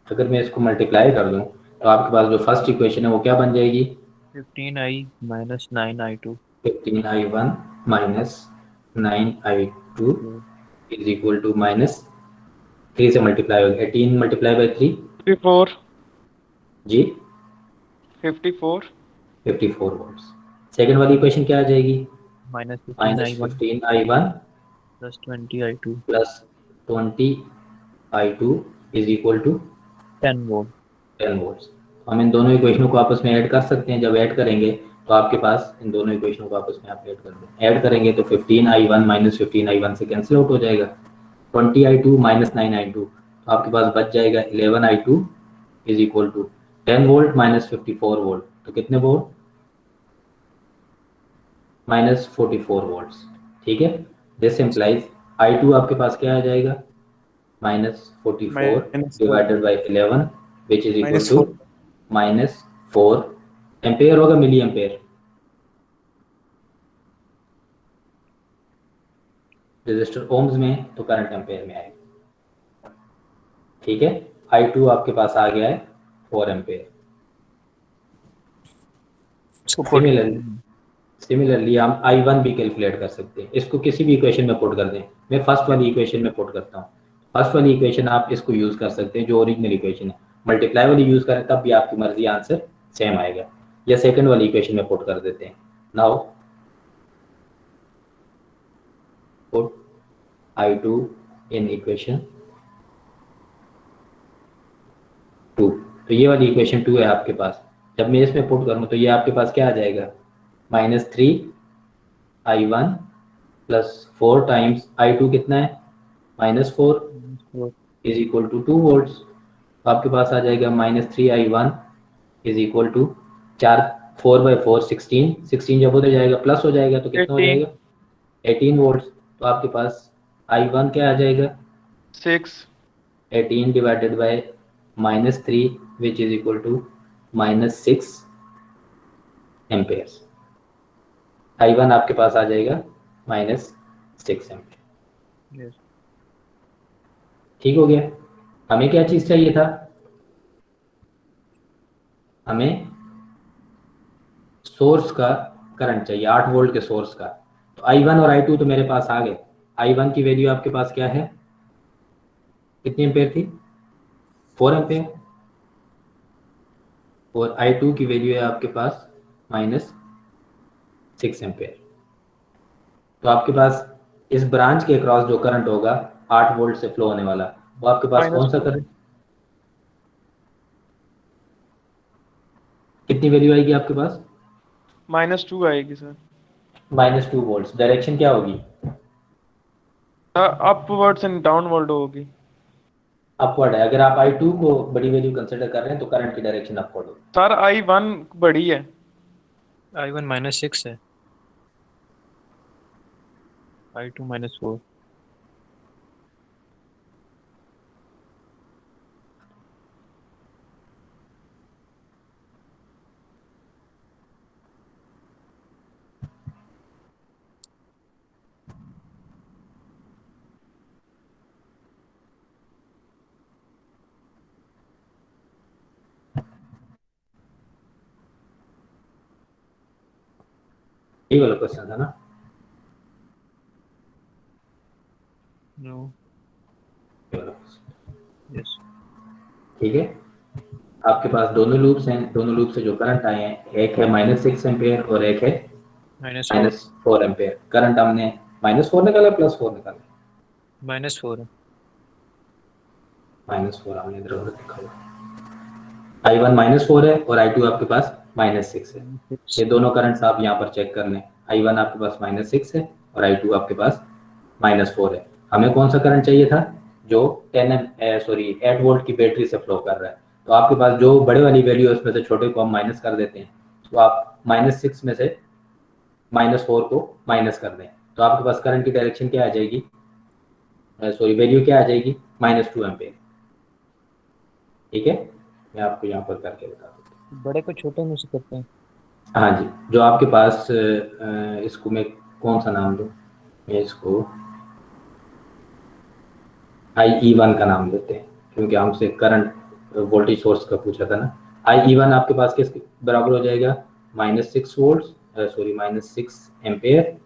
अगर मैं इसको मल्टीप्लाई कर दूं तो आपके पास जो फर्स्ट इक्वेशन है वो क्या बन जाएगी, 15I minus 9I2 15I1 minus 9I2 is equal to -3 से मल्टीप्लाई होगा, 18 मल्टीप्लाई बाय 3 54 जी 54 वोल्ट्स। सेकंड वाली इक्वेशन क्या आ जाएगी, minus 15I1 -15I1 plus 20I2 plus 20I2 is equal to 10 volt। 10 volts. हम इन दोनों इक्वेशनों को आपस में ऐड कर सकते हैं। जब ऐड करेंगे तो आपके पास इन दोनों इक्वेशनों को आपस में आप ऐड कर दें, ऐड करेंगे तो 15I1 माइनस 15I1 से कैंसिल आउट हो जाएगा, 20I2 माइनस 9I2, तो आपके पास बच जाएगा 11I2 is equal to 10 volt minus 54 volt, तो कितने वोल्ट, -44 वोल्ट्स। ठीक है, दिस इम्प्लाइज I2 आपके पास क्या आ जाएगा, -44 divided by 11 which is equal to -4 ampere होगा, मिली एम्पेयर। रेजिस्टर ओम्स में तो करंट एम्पेयर में आएगा। ठीक है, I2 आपके पास आ गया है 4 एम्पेयर। सिमिलरली हम I1 भी कैलकुलेट कर सकते हैं, इसको किसी भी इक्वेशन में पुट कर दें। मैं फर्स्ट वाली इक्वेशन में पुट करता हूँ, फर्स्ट वाली इक्वेशन आप इसको यूज कर सकते हैं जो ओरिजिनल इक्वेशन है, मल्टीप्लाई वाली यूज करें तब भी आपकी मर्जी, आंसर सेम आएगा, या सेकंड वाली इक्वेशन में पुट कर देते हैं। Now put I2 in equation 2, तो ये वाली इक्वेशन 2 है आपके पास। जब मैं इसमें पुट करूँ तो ये आपके पास क्या आ जाएगा, -3I1 प्लस 4 टाइम्स I2 कितना है, -4 इज इक्वल टू 2 वोल्ट्स। तो आपके पास आ जाएगा -3I1 इज इक्वल टू 4/4 16 जब उधर जाएगा प्लस हो जाएगा तो कितना हो जाएगा, 18 वोल्ट्स। तो आपके पास I1 क्या आ जाएगा, 18 divided by -3 which is equal to -6 amperes. I1 आपके पास आ जाएगा -6 एम्पेयर। ठीक हो गया। हमें क्या चीज चाहिए था, हमें सोर्स का करंट चाहिए, 8 वोल्ट के सोर्स का। तो I1 और I2 तो मेरे पास आ गए। I1 की वैल्यू आपके पास क्या है, कितनी एम्पेयर थी, 4 एम्पेयर, और I2 की वैल्यू है आपके पास -6 एम्पेयर। तो आपके पास इस ब्रांच के अक्रॉस जो करंट होगा 8 वोल्ट से फ्लो होने वाला, वो आपके पास कौन सा करंट, कितनी वैल्यू आएगी आपके पास, -2 आएगी सर। -2 वोल्ट्स। डायरेक्शन क्या होगी, अपवर्ड्स एंड डाउनवर्ड होगी। अपवर्ड है। अगर आप I2 को बड़ी वैल्यू कंसीडर कर रहे हैं तो करंट की डायरेक्शन अपवर्ड होगी। सर I1 बड़ी है, I1 -6 है, I2 -4। यही वाला क्वेश्चन था ना? नो ये वाला question। यस ठीक है, आपके पास दोनों लूप्स हैं, दोनों लूप से जो करंट आए हैं, एक है -6 एम्पेयर और एक है -4 -4 एम्पेयर। करंट हमने -4 निकाला, +4 निकाला? -4 है। -4 हमने इधर उधर लिखा हुआ। I1 -4 है और I2 आपके पास -6 है। ये दोनों करंट्स आप यहाँ पर चेक कर लें। I1 आपके पास -6 है और I2 आपके पास -4 है। हमें कौन सा करंट चाहिए था? जो 8 वोल्ट की बैटरी से फ्लो कर रहा है। तो आपके पास जो बड़े वाली वैल्यू है उसमें से छोटे को हम माइनस कर देते हैं। तो आप -6 में से -4 को माइनस कर दें, तो आपके पास करंट की डायरेक्शन क्या आ जाएगी? वैल्यू क्या आ जाएगी? -2 एम्पेयर। ठीक है, मैं आपको यहाँ पर करके बता दूँ। बड़े को छोटे में से करते हैं। हाँ जी, जो आपके पास इसको मैं कौन सा नाम दूँ? मैं इसको IE1 का नाम देते हैं, क्योंकि हमसे करंट वोल्टेज सोर्स का पूछा था ना। IE1 आपके पास किस बराबर हो जाएगा? -6 volt -6 ampere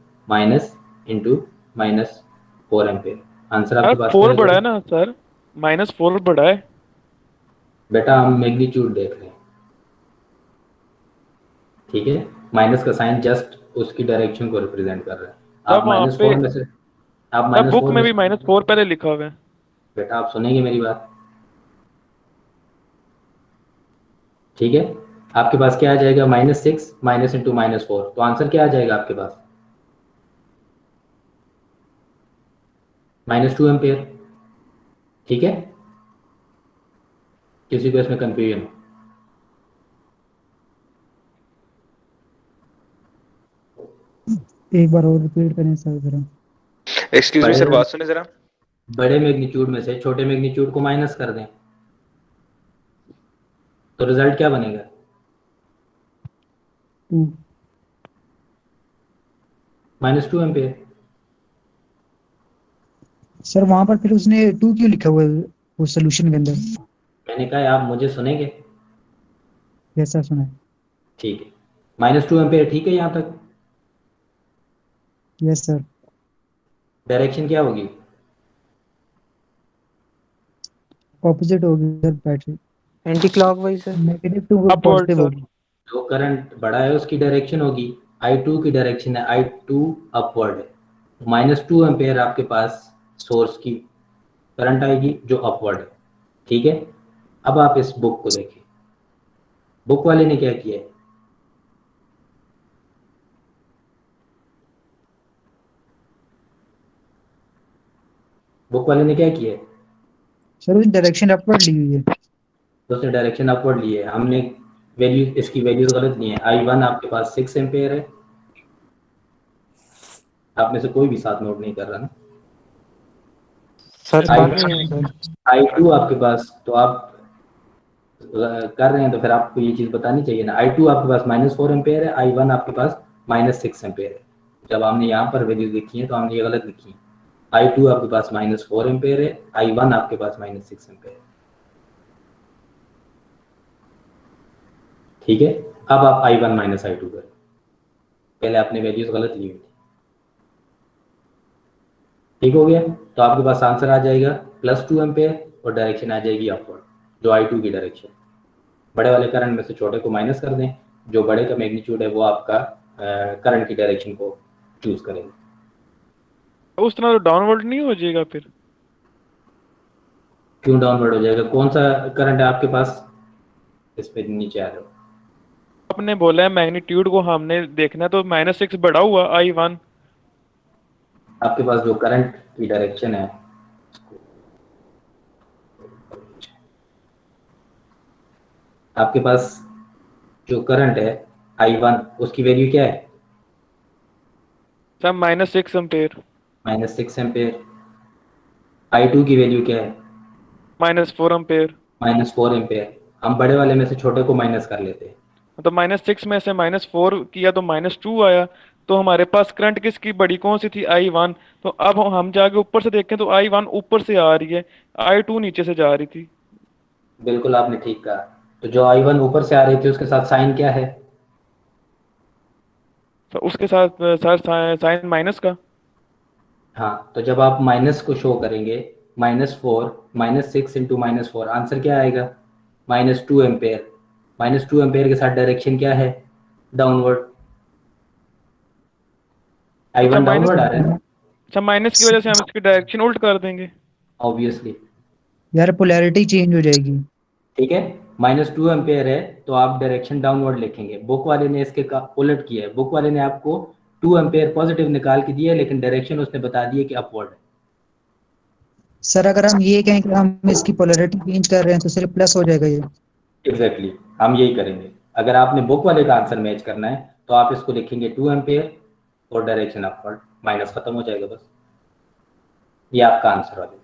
into -4 ampere. Answer आपके पास 4 क्या बड़ा है? है ना सर, -4 बड़ा है। बेटा हम मैग्नीट्यूड देख रहे हैं, ठीक है? माइनस का साइन जस्ट उसकी डायरेक्शन को रिप्रेजेंट कर रहा है। आप तब वहाँ पे -4 में से आप तब बुक -4 में में भी से -4 पहले लिखा हुआ है। बेटा आप सुनेंगे मेरी बात, ठीक है? आपके पास क्या आ जाएगा? -6 इंटू -4, तो आंसर क्या आ जाएगा आपके पास? -2 एम्पेयर। ठीक है, किसी को इसमें कंफ्यूजन? एक बार और रिपीट करें सर जरा। एक्सक्यूज मी सर, बात सुने जरा। बड़े मैग्नीट्यूड में से छोटे मैग्नीट्यूड को माइनस कर दें तो रिजल्ट क्या बनेगा? 2 -2 एम्पेयर। सर वहां पर फिर उसने 2 क्यों लिखा हुआ है वो सोल्यूशन के अंदर? मैंने कहा आप मुझे सुनेंगे? यस सर सुना है। ठीक है, -2 एम्पेयर। ठीक है, यहाँ तक यस सर। डायरेक्शन क्या होगी? ऑपोजिट होगी sir battery, anti clockwise sir. Negative to upward positive sir. होगी। जो करंट बढ़ा है उसकी डायरेक्शन होगी, I2 की डायरेक्शन है, I2 अपवर्ड है। -2 एम्पेयर आपके पास सोर्स की करंट आएगी जो अपवर्ड है। ठीक है, अब आप इस बुक को देखिए, बुक वाले ने क्या किया है? बुक वाले ने क्या किया है? सर उसकी डायरेक्शन अपवर्ड ली हुई है। तो उसने डायरेक्शन अपवर्ड ली है, हमने वैल्यू, इसकी वैल्यूज गलत ली है। I1 आपके पास 6 एम्पेयर है, आप में से कोई भी साथ नोट नहीं कर रहा ना? सर I2 आपके पास, तो आप कर रहे हैं तो फिर आपको ये चीज़ बतानी चाहिए ना। I2 आपके पास -4 एम्पेयर है, I1 आपके पास -6 एम्पेयर है। जब हमने यहाँ पर वैल्यूज लिखी है तो हमने ये गलत लिखी है। I2 आपके पास -4 एम्पेयर है, I1 आपके पास -6 एम्पेयर है। ठीक है, अब आप I1 -I2 करें, पहले आपने वैल्यूज गलत ली हुई थी। ठीक हो गया, तो आपके पास आंसर आ जाएगा +2 एम्पेयर और डायरेक्शन आ जाएगी अपवर्ड, जो I2 की डायरेक्शन। बड़े वाले करंट में से छोटे को माइनस कर दें, जो बड़े का मैग्नीट्यूड है वो आपका करंट की डायरेक्शन को चूज करेगा। उस तरह तो डाउनवर्ड नहीं हो जाएगा फिर? क्यों डाउनवर्ड हो जाएगा? कौन सा करंट है आपके पास? इस पे नीचे आ जाओ। आपने बोला है मैग्नीट्यूड को हमने देखना है, तो -6 बढ़ा हुआ I1। आपके पास जो करंट की डायरेक्शन है, आपके पास जो करंट है I1, उसकी वैल्यू क्या है? Sir -6 ampere. -6 एम्पेयर। I2 की वैल्यू क्या है? -4 एम्पेयर। -4 एम्पेयर। हम बड़े वाले में से छोटे को माइनस कर लेते हैं, तो -6 में से -4 किया तो -2 आया। तो हमारे पास करंट किसकी बड़ी कौन सी थी? I1। तो अब हम जाके ऊपर से देखें तो I1 ऊपर से आ रही है, I2 नीचे से जा रही थी। बिल्कुल आपने ठीक कहा। तो जो I1 ऊपर से आ रही थी उसके साथ साइन क्या है? तो उसके साथ सर साइन माइनस का। हाँ, तो जब आप माइनस को शो करेंगे, -4 -6 इंटू -4, आंसर क्या आएगा? -2 एम्पेयर। -2 एम्पेयर के साथ डायरेक्शन क्या है? डाउनवर्ड। अच्छा I1 माइनस, डाउनवर्ड आ रहा है ना, अच्छा माइनस की वजह से हम इसकी डायरेक्शन उल्ट कर देंगे। ऑब्वियसली। यार पोलैरिटी चेंज हो जाएगी। ठीक है, -2 एम्पेयर है तो आप डायरेक्शन डाउनवर्ड लिखेंगे। बुक वाले ने इसके उलट किया है, बुक वाले ने आपको 2 एम्पेयर पॉजिटिव निकाल के दिया है, लेकिन डायरेक्शन उसने बता दी है कि अपवर्ड है। सर अगर हम ये कहें कि हम इसकी पोलैरिटी चेंज कर रहे हैं तो सिर्फ प्लस हो जाएगा ये। एग्जैक्टली, हम यही करेंगे। अगर आपने बुक वाले का आंसर मैच करना है तो आप इसको लिखेंगे 2 एम्पेयर और डायरेक्शन अपवर्ड, माइनस खत्म हो जाएगा बस। ये आपका आंसर वाले।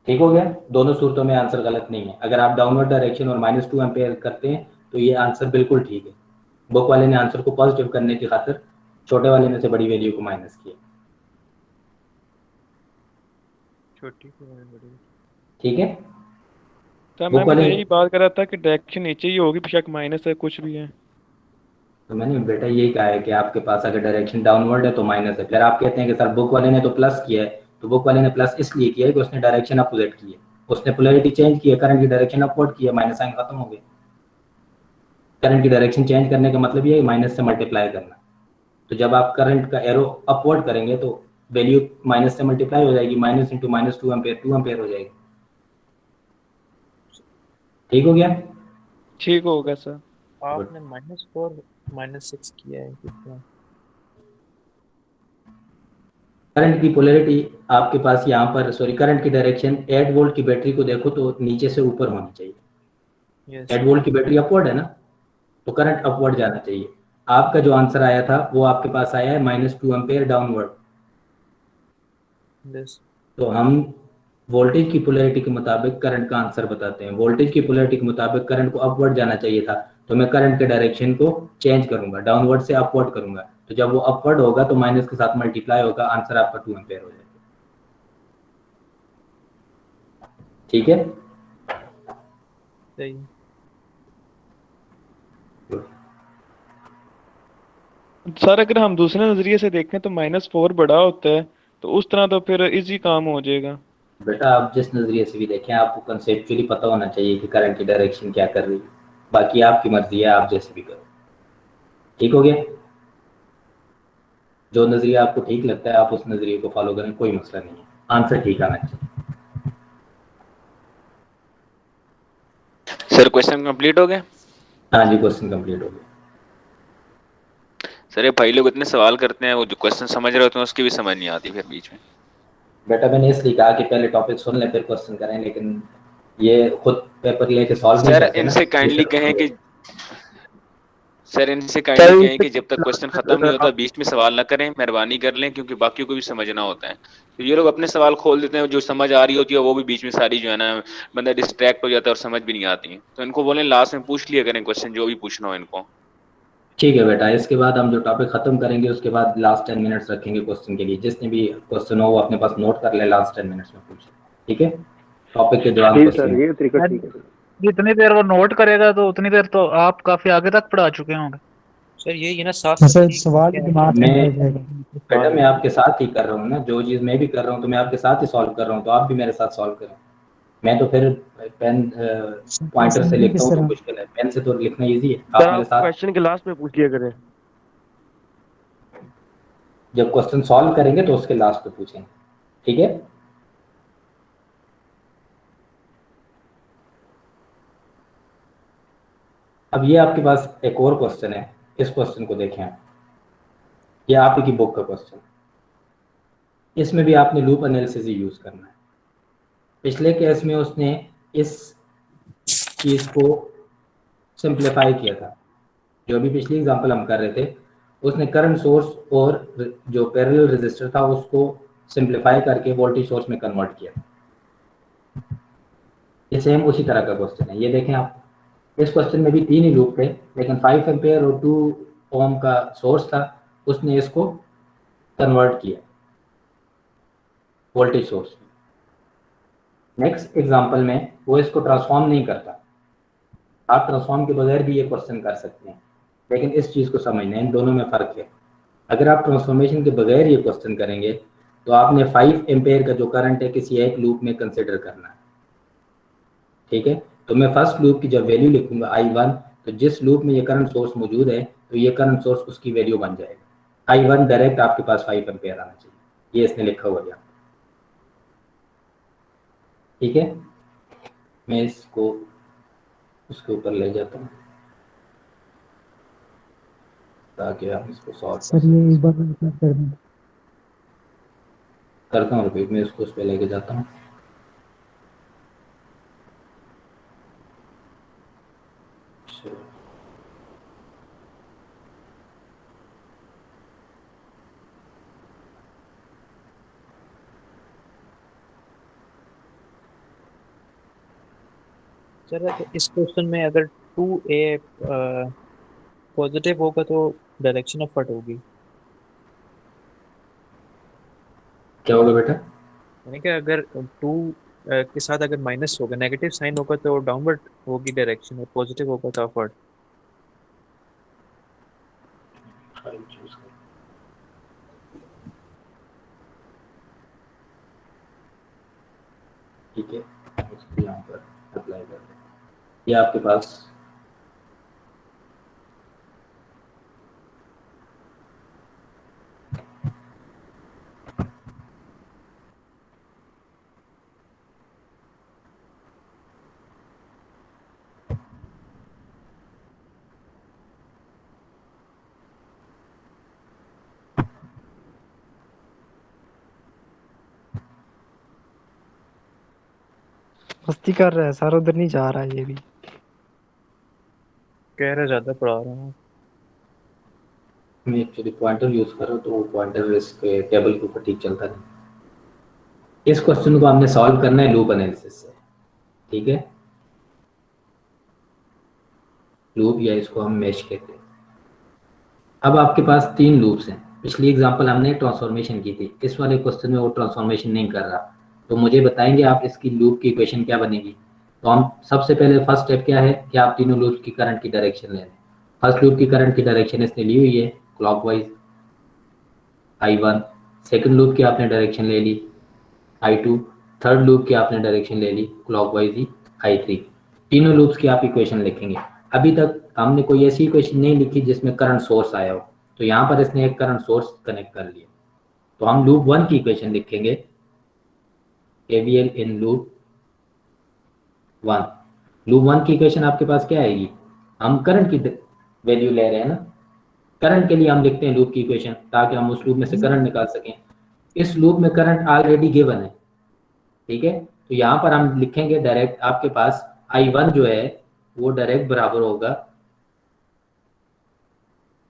ठीक हो गया, दोनों सूरतों में आंसर गलत नहीं है। अगर आप डाउनवर्ड डायरेक्शन और -2 एम्पेयर करते हैं तो ये आंसर बिल्कुल ठीक है। बुक वाले ने आंसर को पॉजिटिव करने की खातिर छोटे वाले में से बड़ी वैल्यू को माइनस किया। ठीक है, तो बुक मैं वाले यही बात कर रहा था कि डायरेक्शन नीचे ही होगी, बेशक माइनस है कुछ भी है। तो मैंने बेटा यही कहा है कि आपके पास अगर डायरेक्शन डाउनवर्ड है तो माइनस है। फिर आप कहते हैं कि सर बुक वाले ने तो प्लस किया है, तो बुक वाले ने प्लस इसलिए किया है कि उसने डायरेक्शन अपोजिट की है, उसने पोलैरिटी चेंज की है, करंट की डायरेक्शन अपवर्ड की है, माइनस साइन खत्म हो गया। करंट की डायरेक्शन चेंज करने का मतलब ये है माइनस से मल्टीप्लाई करना। तो जब आप करंट का एरो अपवर्ड करेंगे तो वैल्यू माइनस से मल्टीप्लाई हो जाएगी, माइनस इंटू -2 एम्पेयर 2 एम्पेयर हो जाएगी। ठीक हो गया? ठीक हो गया सर। आपने -4 -6 किया है कितना? करंट की पोलैरिटी आपके पास यहाँ पर, सॉरी, करंट की डायरेक्शन 8 वोल्ट की बैटरी को देखो तो नीचे से ऊपर होनी चाहिए। 8 वोल्ट की बैटरी अपवर्ड है ना, तो करंट अपवर्ड जाना चाहिए। आपका जो आंसर आया था वो आपके पास आया है -2 एम्पेयर डाउनवर्ड। तो हम वोल्टेज की पोलैरिटी के मुताबिक करंट का आंसर बताते हैं। वोल्टेज की पोलैरिटी के मुताबिक करंट को अपवर्ड जाना चाहिए था, तो मैं करंट के डायरेक्शन को चेंज करूंगा, डाउनवर्ड से अपवर्ड करूंगा। तो जब वो अपवर्ड होगा तो माइनस के साथ मल्टीप्लाई होगा, आंसर आपका 2 एम्पेयर हो जाएगा। ठीक है, सही। सर अगर हम दूसरे नजरिए से देखें तो -4 बड़ा होता है, तो उस तरह तो फिर इजी काम हो जाएगा। बेटा आप जिस नज़रिए से भी देखें, आपको कंसेप्चुअली पता होना चाहिए कि करंट की डायरेक्शन क्या कर रही है। बाकी आपकी मर्जी है, आप जैसे भी करो। ठीक हो गया? जो नज़रिया आपको ठीक लगता है आप उस नज़रिए को फॉलो करें, कोई मसला नहीं है, आंसर ठीक आना चाहिए। सर क्वेश्चन कंप्लीट हो गया? हाँ जी, क्वेश्चन कंप्लीट हो गया। सर ये भाई लोग इतने सवाल करते हैं, वो जो क्वेश्चन समझ रहे होते हैं उसकी भी समझ नहीं आती फिर बीच में। बेटा मैंने इसलिए कहा कि पहले टॉपिक सुन लें फिर क्वेश्चन करें, लेकिन ये खुद पेपर लेके सॉल्व नहीं सर करते ना। इनसे काइंडली कहें कि जब तक क्वेश्चन खत्म नहीं होता बीच में सवाल ना करें, मेहरबानी कर लें, क्योंकि बाकियों को भी समझना होता है। तो ये लोग अपने सवाल खोल देते हैं, जो समझ आ रही होती है वो भी बीच में सारी जो है ना बंदा डिस्ट्रैक्ट हो जाता है और समझ भी नहीं आती है। तो इनको बोलें लास्ट में पूछ लिया करें क्वेश्चन जो भी पूछना हो इनको। ठीक है बेटा, इसके बाद हम जो टॉपिक खत्म करेंगे उसके बाद लास्ट 10 मिनट्स रखेंगे क्वेश्चन के लिए। जिसने भी क्वेश्चन हो वो अपने पास नोट कर ले, लास्ट 10 मिनट्स में पूछे। ठीक है, टॉपिक के जवाब जितनी देर वो नोट करेगा तो उतनी देर तो आप काफी आगे तक पढ़ा चुके होंगे। सर ये ना 7 सवाल दिमाग में रह जाएगा। बेटा मैं आपके साथ ही कर रहा हूँ ना, जो चीज़ मैं भी कर रहा हूँ तो मैं आपके साथ ही सॉल्व कर रहा हूँ, तो आप भी मेरे साथ सॉल्व करें। मैं तो फिर पेन पॉइंटर से लिखता हूँ तो मुश्किल है, पेन से तो लिखना इजी है। आप मेरे साथ क्वेश्चन के लास्ट में पूछ लिया करें। जब क्वेश्चन सॉल्व करेंगे तो उसके लास्ट पे पूछेंगे। ठीक है, अब ये आपके पास एक और क्वेश्चन है, इस क्वेश्चन को देखें आप। ये आप ही की बुक का क्वेश्चन, इसमें भी आपने लूप एनालिसिस ही यूज करना है। पिछले केस में उसने इस चीज को सिंप्लीफाई किया था, जो अभी पिछली एग्जांपल हम कर रहे थे, उसने करंट सोर्स और जो पैरेलल रेजिस्टर था उसको सिंप्लीफाई करके वोल्टेज सोर्स में कन्वर्ट किया। ये सेम उसी तरह का क्वेश्चन है। ये देखें आप, इस क्वेश्चन में भी 3 ही लूप थे, लेकिन 5 एम्पेयर और 2 ओम का सोर्स था, उसने इसको कन्वर्ट किया वोल्टेज सोर्स में। नेक्स्ट एग्जांपल में वो इसको ट्रांसफॉर्म नहीं करता। आप ट्रांसफॉर्म के बगैर भी ये क्वेश्चन कर सकते हैं। लेकिन इस चीज़ को समझना है, इन दोनों में फ़र्क है। अगर आप ट्रांसफॉर्मेशन के बगैर ये क्वेश्चन करेंगे तो आपने 5 एम्पेयर का जो करंट है किसी एक लूप में कंसिडर करना है, ठीक है। तो मैं फर्स्ट लूप की जब वैल्यू लिखूंगा I1, तो जिस लूप में ये करंट सोर्स मौजूद है तो ये करंट सोर्स उसकी वैल्यू बन जाएगा। I1 डायरेक्ट आपके पास 5 एम्पेयर आना चाहिए, ये इसने लिखा हुआ है, ठीक है। मैं इसको उसके ऊपर ले जाता हूँ ताकि आप इसको सॉल्व कर सर ये एक बार रिपीट कर दें। करता हूँ रिपीट, मैं इसको उस पर लेके जाता हूँ। सर इस क्वेश्चन में अगर 2A पॉजिटिव होगा तो डायरेक्शन ऑफ फट होगी, क्या होगा बेटा? यानी कि अगर 2 के साथ अगर माइनस होगा, नेगेटिव साइन होगा तो डाउनवर्ड होगी डायरेक्शन, और पॉजिटिव होगा तो अपवर्ड। ठीक है, इसको यहाँ पर अप्लाई कर दें। ये आपके पास मस्ती कर रहा है सर, उधर नहीं जा रहा है ये भी। कह रहा ज्यादा पढ़ा रहा हूँ। मैं एक्चुअली पॉइंटर यूज कर रहा हूँ तो वो पॉइंटर इसके टेबल के ऊपर ठीक चलता नहीं। इस क्वेश्चन को हमने सॉल्व करना है लूप एनालिसिस से, ठीक है। लूप या इसको हम मैश कहते हैं। अब आपके पास 3 लूप्स हैं। पिछली एग्जांपल हमने ट्रांसफॉर्मेशन की थी, इस वाले क्वेश्चन में वो ट्रांसफॉर्मेशन नहीं कर रहा, तो मुझे बताएंगे आप इसकी लूप की इक्वेशन क्या बनेगी। तो हम सबसे पहले फर्स्ट स्टेप क्या है कि आप तीनों लूप्स की करंट की डायरेक्शन ले लें। फर्स्ट लूप की करंट की डायरेक्शन इसने ली हुई है क्लॉकवाइज I1, सेकंड लूप की आपने डायरेक्शन ले ली I2, थर्ड लूप की आपने डायरेक्शन ले ली क्लॉकवाइज ही I3। तीनों लूप्स की आप इक्वेशन लिखेंगे। अभी तक हमने कोई ऐसी इक्वेशन नहीं लिखी जिसमें करंट सोर्स आया हो, तो यहाँ पर इसने एक करंट सोर्स कनेक्ट कर लिया। तो हम लूप 1 की इक्वेशन लिखेंगे, KVL इन लूप 1। लूप 1 की इक्वेशन आपके पास क्या आएगी? हम करंट की वैल्यू ले रहे हैं ना, करंट के लिए हम लिखते हैं लूप की इक्वेशन ताकि हम उस लूप में से करंट निकाल सकें। इस लूप में करंट ऑलरेडी गिवन है, ठीक है। तो यहाँ पर हम लिखेंगे डायरेक्ट, आपके पास I1 जो है वो डायरेक्ट बराबर होगा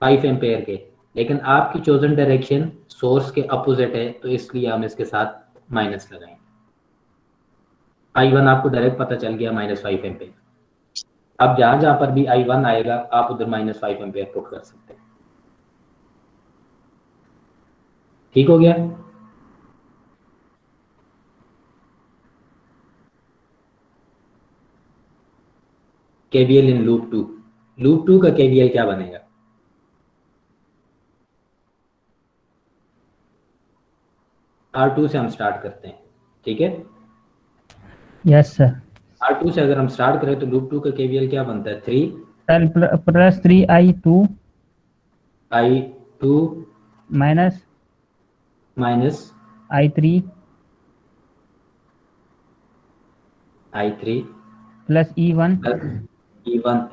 5 एम्पेयर के, लेकिन आपकी चोजन डायरेक्शन सोर्स के अपोजिट है तो इसलिए हम इसके साथ माइनस लगाएंगे। I1 आपको डायरेक्ट पता चल गया -5 एम्पेयर। अब जहां जहां पर भी I1 आएगा आप उधर -5 एम्पेयर पुट कर सकते हैं। ठीक हो गया? KVL in loop 2। लूप 2 का KVL क्या बनेगा? R2 से हम स्टार्ट करते हैं, ठीक है। Yes sir. R2 से अगर हम स्टार्ट करें तो लूप 2 का KVL क्या बनता है? 3 plus 3I2 minus I3 plus E1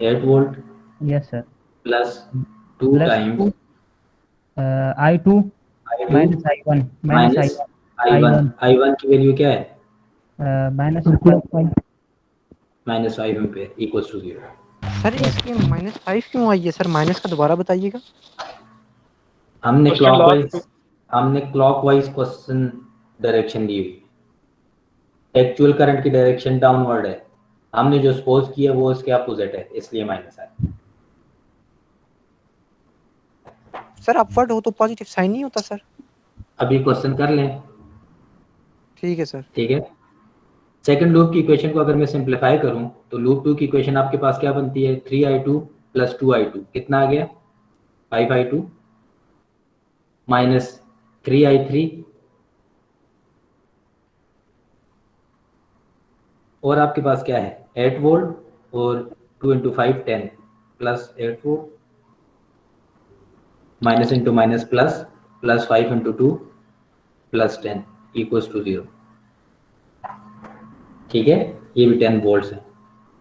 8 volt, yes sir, plus 2 times I2 minus I1 I1 की वैल्यू क्या है? -5 एम्पेयर इक्वल्स टू 0। सर इसके -5 क्यों आई है सर? माइनस का दोबारा बताइएगा। हमने क्लॉकवाइज क्वेश्चन डायरेक्शन ली हुई, एक्चुअल करंट की डायरेक्शन डाउनवर्ड है, हमने जो सपोज किया वो उसके अपोजिट है इसलिए माइनस है। सर अपवर्ड हो तो पॉजिटिव साइन नहीं होता सर? अभी क्वेश्चन कर लें, ठीक है सर। ठीक है। सेकंड लूप की इक्वेशन को अगर मैं सिंपलीफाई करूं तो लूप 2 की इक्वेशन आपके पास क्या बनती है? 3I2 प्लस 2I2 कितना आ गया? 5i2 माइनस 3i3 और आपके पास क्या है 8 वोल्ट और 2 into 5 10 plus 8 volt minus into minus plus plus 5 into 2 plus 10 equals to 0। ठीक है, ये भी 10 वोल्ट्स है।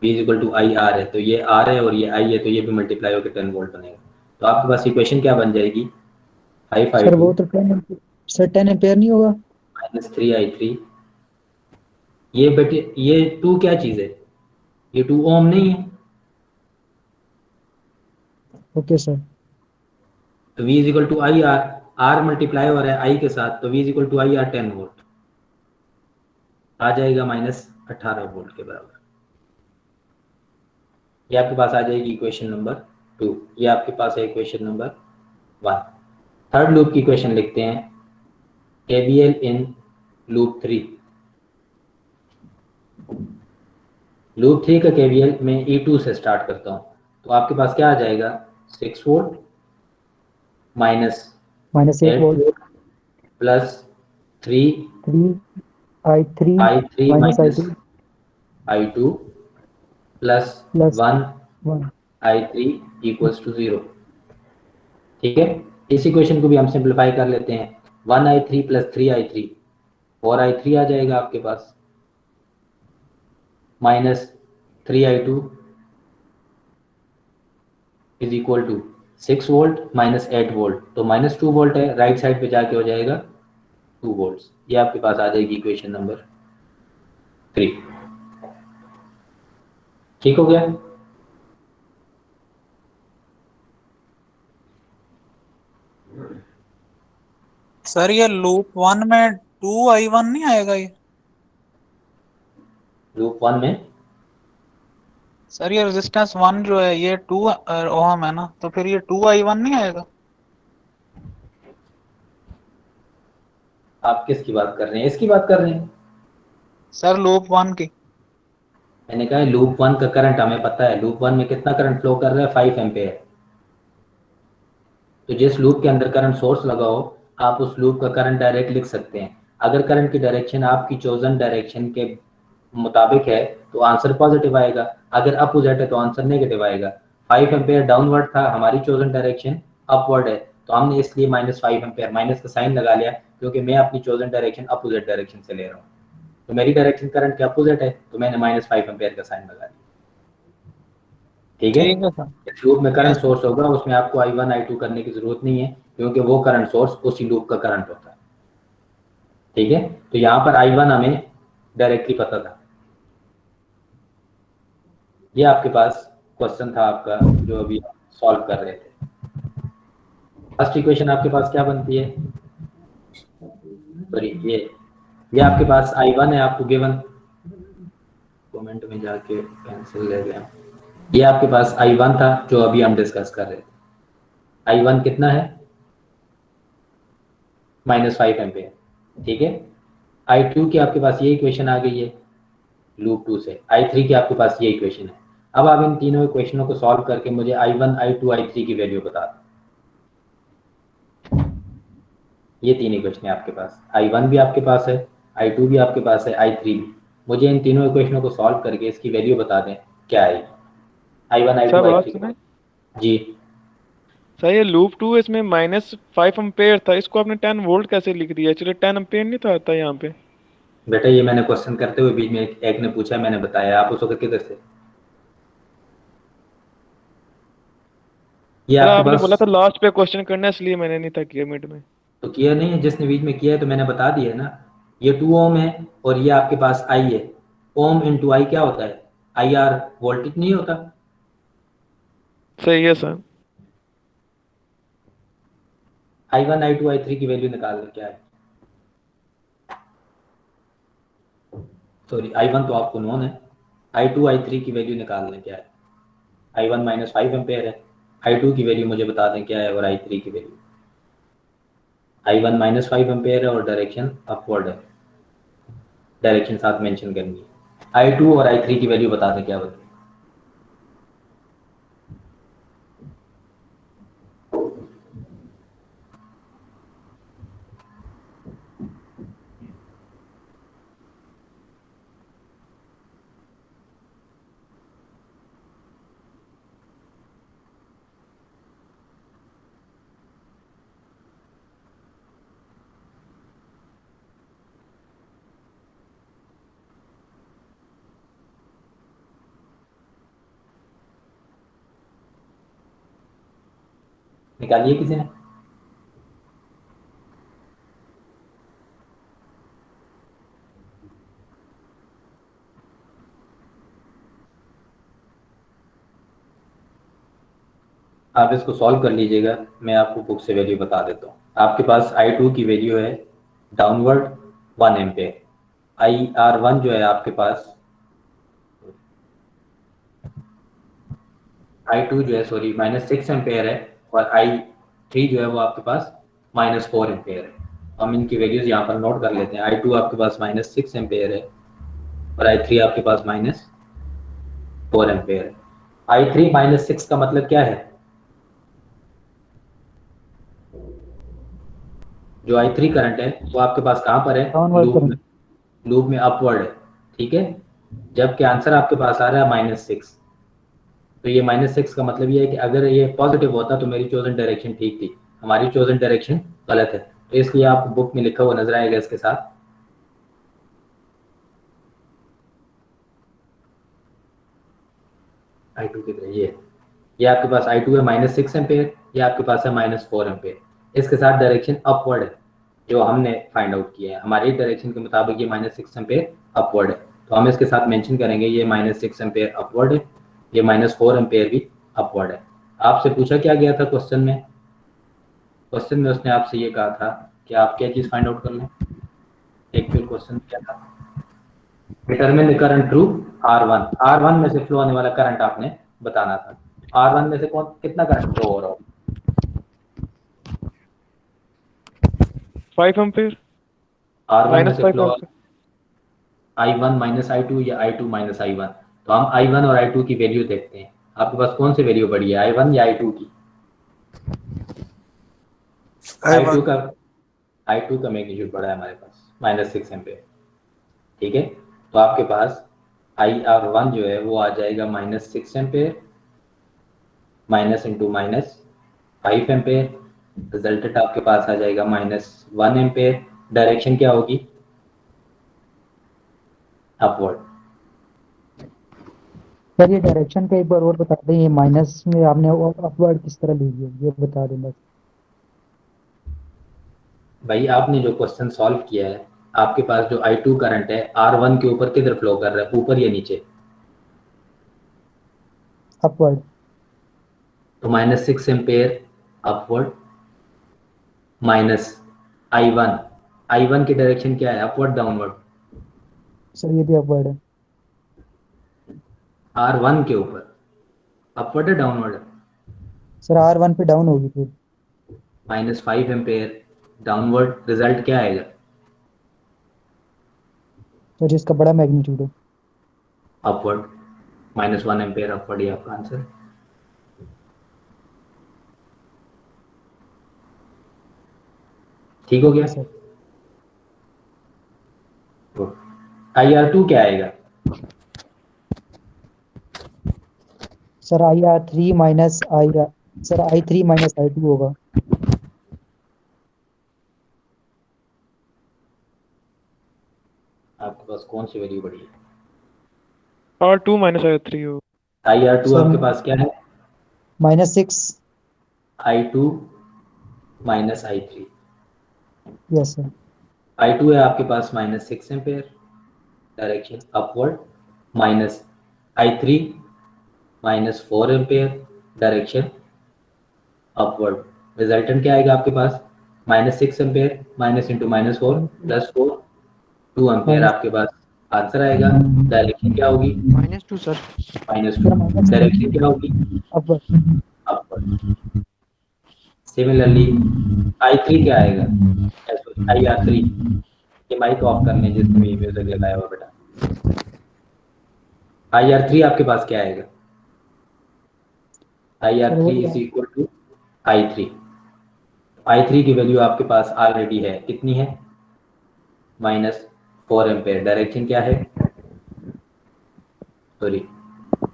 V equal to I R है, तो ये R है और ये I है, तो ये भी मल्टीप्लाई होकर 10 वोल्ट बनेगा। तो आपके पास इक्वेशन क्या बन जाएगी 5i2 सर वो तो 10 एम्पेयर नहीं होगा? Minus 3i3। ये बेटे ये 2 क्या चीज़ है, ये 2 ओम नहीं है। Okay sir. तो V equal to I R, R multiply हो रहा है I के साथ, तो V equal to I R 10 volt आ जाएगा माइनस 18 वोल्ट के बराबर। ये आपके पास आ जाएगी इक्वेशन नंबर 2। ये आपके पास है इक्वेशन नंबर 1। थर्ड लूप की इक्वेशन लिखते हैं KVL इन लूप 3। लूप 3 का KVL मैं E2 से स्टार्ट करता हूँ, तो आपके पास क्या आ जाएगा 6 volt minus 8 volt plus 3 I3 minus I2 plus 1 I3 equals to 0। ठीक है, इस इक्वेशन को भी हम सिंप्लीफाई कर लेते हैं। 1I3 प्लस 3I3 4I3 आ जाएगा आपके पास minus 3I2 is equal to 6 volt minus 8 volt, तो माइनस 2 वोल्ट है, राइट साइड पे जाके हो जाएगा 2 वोल्ट्स। ये आपके पास आ जाएगी इक्वेशन नंबर 3। ठीक हो गया? सर ये लूप 1 में 2i1 नहीं आएगा ये? लूप 1 में सर ये रेजिस्टेंस 1 जो है ये 2 ओम है ना, तो फिर ये 2i1 नहीं आएगा? आप किसकी बात कर रहे हैं, इसकी बात कर रहे हैं? सर लूप 1 की। मैंने कहा लूप 1 का करंट हमें पता है, लूप 1 में कितना करंट फ्लो कर रहा है 5 एम्पेयर। तो जिस लूप के अंदर करंट सोर्स लगा हो आप उस लूप का करंट डायरेक्ट लिख सकते हैं। अगर करंट की डायरेक्शन आपकी चोजन डायरेक्शन के मुताबिक है तो आंसर पॉजिटिव आएगा, अगर अपोजिट है तो आंसर नेगेटिव आएगा। 5 एम्पेयर डाउनवर्ड था, हमारी चोजन डायरेक्शन अपवर्ड है, तो हमने इसलिए माइनस 5 एम्पेयर माइनस का साइन लगा लिया, क्योंकि मैं अपनी चोजन डायरेक्शन अपोजिट डायरेक्शन से ले रहा हूँ। तो मेरी डायरेक्शन करंट के अपोजिट है, तो मैंने माइनस 5 एम्पेयर का साइन लगा दिया। ठीक है, इस लूप में करंट सोर्स होगा उसमें आपको I1 I2 करने की जरूरत नहीं है, क्योंकि वो करंट सोर्स उसी लूप का करंट होता है। ठीक है, तो यहाँ पर I1 हमें डायरेक्टली पता था। ये आपके पास क्वेश्चन था आपका जो अभी सॉल्व कर रहे थे। फर्स्ट इक्वेशन आपके पास क्या बनती है, सॉरी ये आपके पास I1 है आपको गिवन, कमेंट में जाके पेंसिल ले गया। ये आपके पास I1 था जो अभी हम डिस्कस कर रहे थे। I1 कितना है माइनस 5 एम्पेयर। ठीक है, I2 की आपके पास ये इक्वेशन आ गई है लूप 2 से, I3 की आपके पास ये इक्वेशन है। अब आप इन तीनों इक्वेशनों को सॉल्व करके मुझे I1 I2 I3 की वैल्यू बता दें। ये तीन इक्वेशन है आपके पास, I1 भी आपके पास है, I2 भी आपके पास है, I3 भी। मुझे इन तीनों इक्वेशनों को सॉल्व करके इसकी वैल्यू बता दें क्या आएगी। I1 I2 I3 जी। सर ये लूप 2 इसमें माइनस 5 एम्पेयर था, इसको आपने 10 वोल्ट कैसे लिख दिया? चलिए 10 एम्पेयर नहीं था आता यहाँ पे। बेटा ये मैंने क्वेश्चन करते हुए बीच में एक ने पूछा, मैंने बताया, आप उस वक्त किधर थे? ये आपने बोला था लास्ट पे क्वेश्चन करना, इसलिए मैंने नहीं था किया मिड में। तो किया नहीं है, जिसने बीच में किया है तो मैंने बता दिया है ना। ये 2 ओम है और ये आपके पास I है। ओम इनटू I क्या होता है, IR वोल्टेज नहीं होता। सही है सर। I1 I2 I3 की वैल्यू निकाल लें क्या है। सॉरी I1 तो आपको नोन है, I2 I3 की वैल्यू निकाल लें क्या है। I1 माइनस 5 एम्पेयर है, I2 की वैल्यू मुझे बता दें क्या है और I3 की वैल्यू। I1 माइनस 5 एम्पेयर है और डायरेक्शन अपवर्ड है, डायरेक्शन साथ मेंशन करनी है। I2 और I3 की वैल्यू बता दें क्या बता। निकालिए किसी ने। आप इसको सॉल्व कर लीजिएगा, मैं आपको बुक से वैल्यू बता देता हूँ। आपके पास I2 की वैल्यू है डाउनवर्ड 1 एम्पेयर, IR1 जो है आपके पास I2 जो है सॉरी -6 एम्पेयर है, और I3 जो है वो आपके पास -4 एम्पेयर है। हम इनकी वैल्यूज यहाँ पर नोट कर लेते हैं। I2 आपके पास -6 एम्पेयर है और I3 आपके पास -4 एम्पेयर है। I3 -6 का मतलब क्या है? जो I3 करंट है वो आपके पास कहाँ पर है? लूप में अपवर्ड है, ठीक है। जबकि आंसर आपके पास आ रहा है -6, तो ये -6 का मतलब ये है कि अगर ये पॉजिटिव होता तो मेरी चोजन डायरेक्शन ठीक थी, हमारी चोजन डायरेक्शन गलत है। तो इसलिए आपको बुक में लिखा हुआ नजर आएगा इसके साथ। I2 की तरह ये आपके पास I2 है -6 एम्पेयर, ये आपके पास है -4 एम्पेयर। इसके साथ डायरेक्शन अपवर्ड है जो हमने फाइंड आउट किया है। हमारी डायरेक्शन के मुताबिक ये -6 एम्पेयर अपवर्ड है, तो हम इसके साथ मेंशन करेंगे ये -6 एम्पेयर अपवर्ड है, ये -4 एम्पेयर भी अपवर्ड है। आपसे पूछा क्या गया था क्वेश्चन में? क्वेश्चन में उसने आपसे ये कहा था कि आप क्या चीज़ फाइंड आउट कर लें। एक फिर क्वेश्चन क्या था? Determine the current through R1 में से फ्लो होने वाला करंट आपने बताना था। R1 में से कितना करंट फ्लो हो रहा हो? 5 एम्पेयर। R1 में से फ्लो I1 - I2 या I2 - I1। तो हम I1 और I2 की वैल्यू देखते हैं। आपके पास कौन सी वैल्यू बड़ी है, I1 या I2 की? I2 का मैग्नीट्यूड बड़ा है हमारे पास, -6 एम्पेयर, ठीक है। तो आपके पास IR1 जो है वो आ जाएगा -6 ampere minus into -5 ampere, resultant आपके पास आ जाएगा -1 एम्पेयर। डायरेक्शन क्या होगी? अपवर्ड। सर ये डायरेक्शन का एक बार और बता दें, ये माइनस में आपने अपवर्ड किस तरह ली है ये बता दें बस। भाई आपने जो क्वेश्चन सॉल्व किया है, आपके पास जो I2 करंट है R1 के ऊपर किधर फ्लो कर रहा है, ऊपर या नीचे? अपवर्ड। तो -6 एम्पेयर अपवर्ड माइनस I1 की डायरेक्शन क्या है, अपवर्ड डाउनवर्ड? सर ये भी अपवर्ड है। R1 के ऊपर अपवर्ड है डाउनवर्ड है? सर R1 पे डाउन होगी फिर। -5 एम्पेयर डाउनवर्ड, रिजल्ट क्या आएगा? तो जिसका बड़ा मैग्नीट्यूड है अपवर्ड, -1 एम्पेयर अपवर्ड, ये आपका आंसर। ठीक हो गया सर। IR2 क्या आएगा? Sir IR3 minus sir I3 minus I2 होगा। आपके पास कौन सी वैल्यू बड़ी है? R2 - I3 हो। IR2 आपके पास क्या है? -6। I2 - I3। Yes sir. I2 है आपके पास -6 ampere, direction upward, minus I3 -4 ampere, direction upward. Resultant क्या आएगा आपके पास? -6 एम्पेयर माइनस इंटू -4 + 4 2 एम्पेयर आपके पास आंसर आएगा। डायरेक्शन क्या होगी? -2 सर। -2। डायरेक्शन क्या होगी? अपवर्ड। सिमिलरली I3 क्या आएगा? IR3। ये माइक ऑफ करने जिसमें म्यूजिक लगाया हुआ बेटा। IR3 आपके पास क्या आएगा? IR3 = I3। I3 की वैल्यू आपके पास ऑलरेडी है, कितनी है? -4 एम्पेयर। डायरेक्शन क्या है? सॉरी,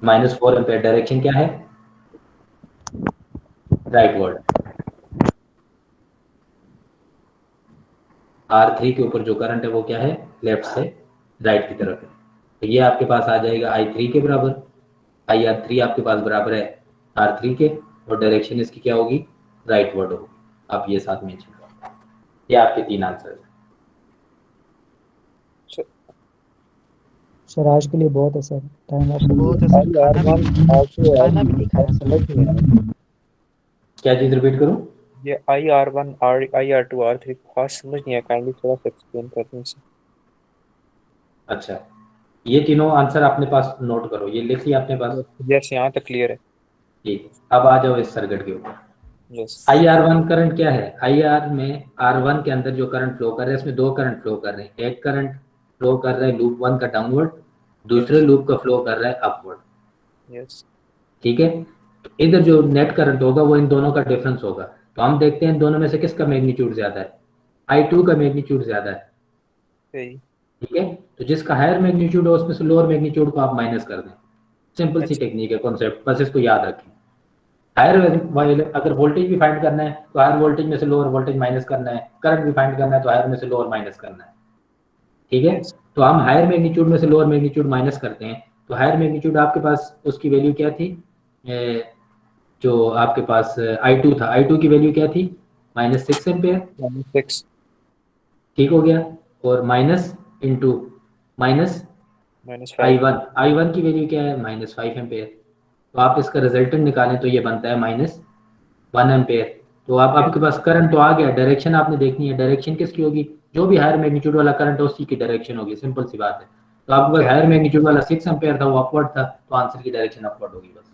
-4 एम्पेयर, डायरेक्शन क्या है? राइटवर्ड। R3 के ऊपर जो करंट है वो क्या है? लेफ्ट से राइट की तरफ है। तो ये आपके पास आ जाएगा I3 के बराबर। IR3 आपके पास बराबर है R3 के, और डायरेक्शन इसकी क्या होगी? राइट वर्ड हो, आप ये साथ मेंशन करें। ये आपके 3 आंसर हैं। सर आज के लिए बहुत है सर, टाइम आप बहुत है सर, खाना भी नहीं खाया समझ नहीं आया। क्या चीज़ रिपीट करूं? ये IR1 IR2 R3 खास समझ नहीं आया, काइंडली थोड़ा सा एक्सप्लेन करने से। अच्छा, ये तीनों आंसर अपने पास नोट करो, ये लिख लिया अपने पास? यस, यहाँ तक क्लियर है। ठीक, अब आ जाओ इस सर्किट के ऊपर। यस। IR1 करंट क्या है? IR में R1 के अंदर जो करंट फ्लो कर रहा है, इसमें 2 करंट फ्लो कर रहे हैं। एक करंट फ्लो कर रहा है लूप 1 का डाउनवर्ड, दूसरे लूप का फ्लो कर रहा है अपवर्ड। यस। ठीक है, तो इधर जो नेट करंट होगा वो इन दोनों का डिफरेंस होगा। तो हम देखते हैं इन दोनों में से किसका मैग्नीट्यूड ज्यादा है। I2 का मैग्नीट्यूड ज्यादा है। सही। ठीक है, तो जिसका हायर मैग्नीट्यूड हो उसमें से लोअर मैग्नीट्यूड को आप माइनस कर दें। सिंपल सी टेक्निक है, कॉन्सेप्ट, बस इसको याद रखें। हायर अगर वोल्टेज भी फाइंड करना है तो हायर वोल्टेज में से लोअर वोल्टेज माइनस करना है, करंट भी फाइंड करना है तो हायर में से लोअर माइनस करना है। ठीक है, तो हम हायर मैग्नीट्यूड में से लोअर मैग्नीट्यूड माइनस करते हैं। तो हायर मैग्नीट्यूड आपके पास उसकी वैल्यू क्या थी? जो आपके पास I2 था, I2 की वैल्यू क्या थी? -6 एम्पेयर। -6। ठीक हो गया, और माइनस इंटू माइनस I1 की वैल्यू क्या है? -5 एम्पेयर। तो आप इसका रिजल्टेंट निकालें तो ये बनता है -1 एम्पेयर। तो आप आपके पास करंट तो आ गया, डायरेक्शन आपने देखनी है, डायरेक्शन किसकी होगी? जो भी हायर मैग्नीट्यूड वाला करंट है उसी की डायरेक्शन होगी, सिंपल सी बात है। तो आपके पास हायर मैग्नीट्यूड वाला 6 एम्पेयर था, वो अपवर्ड था, तो आंसर की डायरेक्शन अपवर्ड होगी बस।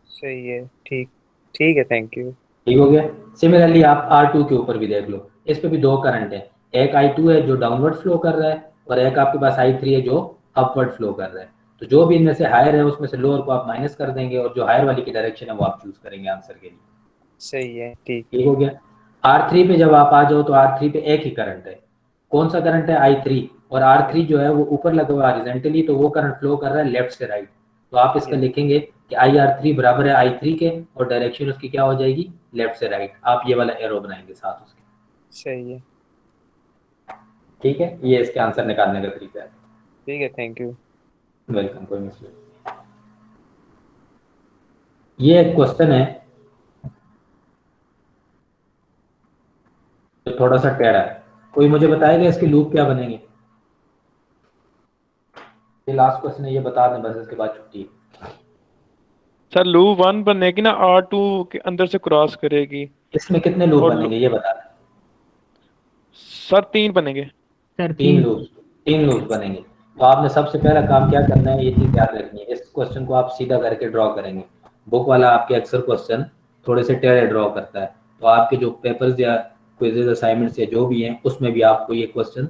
सही है, ठीक, ठीक है, थैंक यू। ठीक हो गया। सिमिलरली आप R2 के ऊपर भी देख लो, इस पे भी 2 करंट है। एक I2 है जो डाउनवर्ड फ्लो कर रहा है, और एक आपके पास I3 है जो अपवर्ड फ्लो कर रहा है। तो जो भी इनमें से हायर है उसमें से लोअर को आप माइनस कर देंगे, और जो हायर वाली की डायरेक्शन है वो आप चूज करेंगे आंसर के लिए। सही है, ठीक। ठीक हो गया। R3 पे जब आप आ जाओ तो R3 पे एक ही करंट है। कौन सा करंट है? I3। और R3 जो है वो ऊपर लगा हुआ हॉरिजॉन्टली, तो वो करंट फ्लो कर रहा है लेफ्ट से राइट। तो आप इसका लिखेंगे कि IR3 बराबर है I3 के, और डायरेक्शन उसकी क्या हो जाएगी? लेफ्ट से राइट। आप ये वाला एरो बनाएंगे साथ उसके। सही है, ठीक है, ये इसके आंसर निकालने का तरीका है। ठीक है, थैंक यू। वेलकम, कोई मसला नहीं। ये एक क्वेश्चन है जो थोड़ा सा टेढ़ा है। कोई मुझे बताएगा इसके लूप क्या बनेंगे? ये लास्ट क्वेश्चन है, ये बता दें बस, इसके बाद छुट्टी। सर लूप 1 बनेगी ना, R2 के अंदर से क्रॉस करेगी। इसमें कितने लूप बनेंगे ये बता दें। सर 3 बनेंगे। सर 3 लूप बनेंगे। तो आपने सबसे पहला काम क्या करना है, ये चीज याद रखनी है। इस क्वेश्चन को आप सीधा करके ड्रॉ करेंगे। बुक वाला आपके अक्सर क्वेश्चन थोड़े से टेढ़े ड्रॉ करता है, तो आपके जो पेपर्स या क्विज़ेस असाइनमेंट्स या जो भी हैं उसमें भी आपको ये क्वेश्चन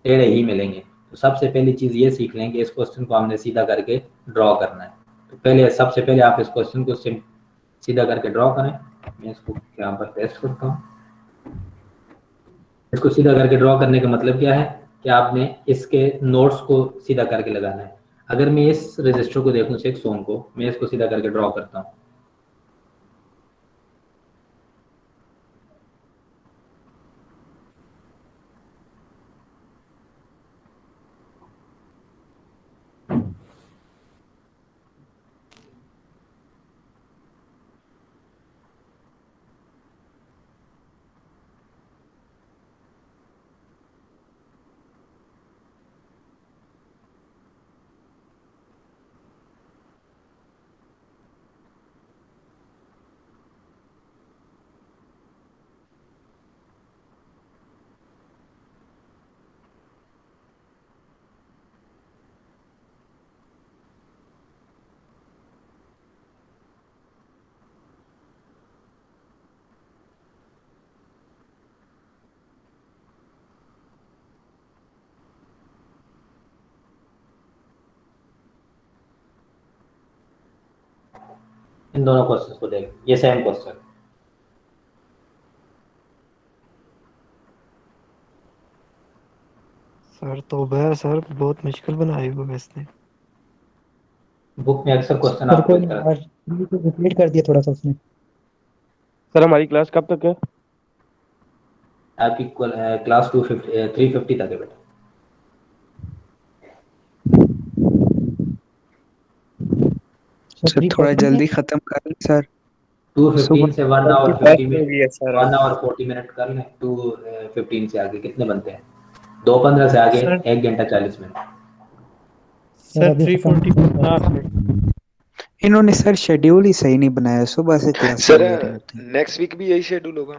टेढ़े ही मिलेंगे। तो सबसे पहली चीज़ ये सीख लें कि इस क्वेश्चन को हमने सीधा करके ड्रॉ करना है। तो पहले सबसे पहले आप इस क्वेश्चन को सीधा करके ड्रॉ करें। मैं इसको यहाँ पर पेस्ट करता हूँ। इसको सीधा करके ड्रॉ करने का मतलब क्या है कि आपने इसके नोट्स को सीधा करके लगाना है। अगर मैं इस रजिस्टर को देखूं 6 ओम को, मैं इसको सीधा करके ड्रॉ करता हूँ। इन दोनों क्वेश्चन को देख, ये सेम क्वेश्चन। सर तौबा है सर, बहुत मुश्किल बनाई हुई है इसने। बुक में अक्सर क्वेश्चन सर आपको कोई रिपीट कर दिया थोड़ा सा उसने। सर हमारी क्लास कब तक है? आपकी क्लास 350 तक है बेटा। सर थोड़ा जल्दी खत्म कर लें सर। 2:15 से 1 hour 50 minute, sir 1 hour 40 minute कर लें। 2:15 से आगे कितने बनते हैं? 2:15 से आगे सर 1 घंटा 40 मिनट। सर अभी खत्म 3:40 इन्होंने सर शेड्यूल ही सही नहीं बनाया, सुबह से क्लासेस सर ले रहे होते हैं। नेक्स्ट वीक भी यही शेड्यूल होगा?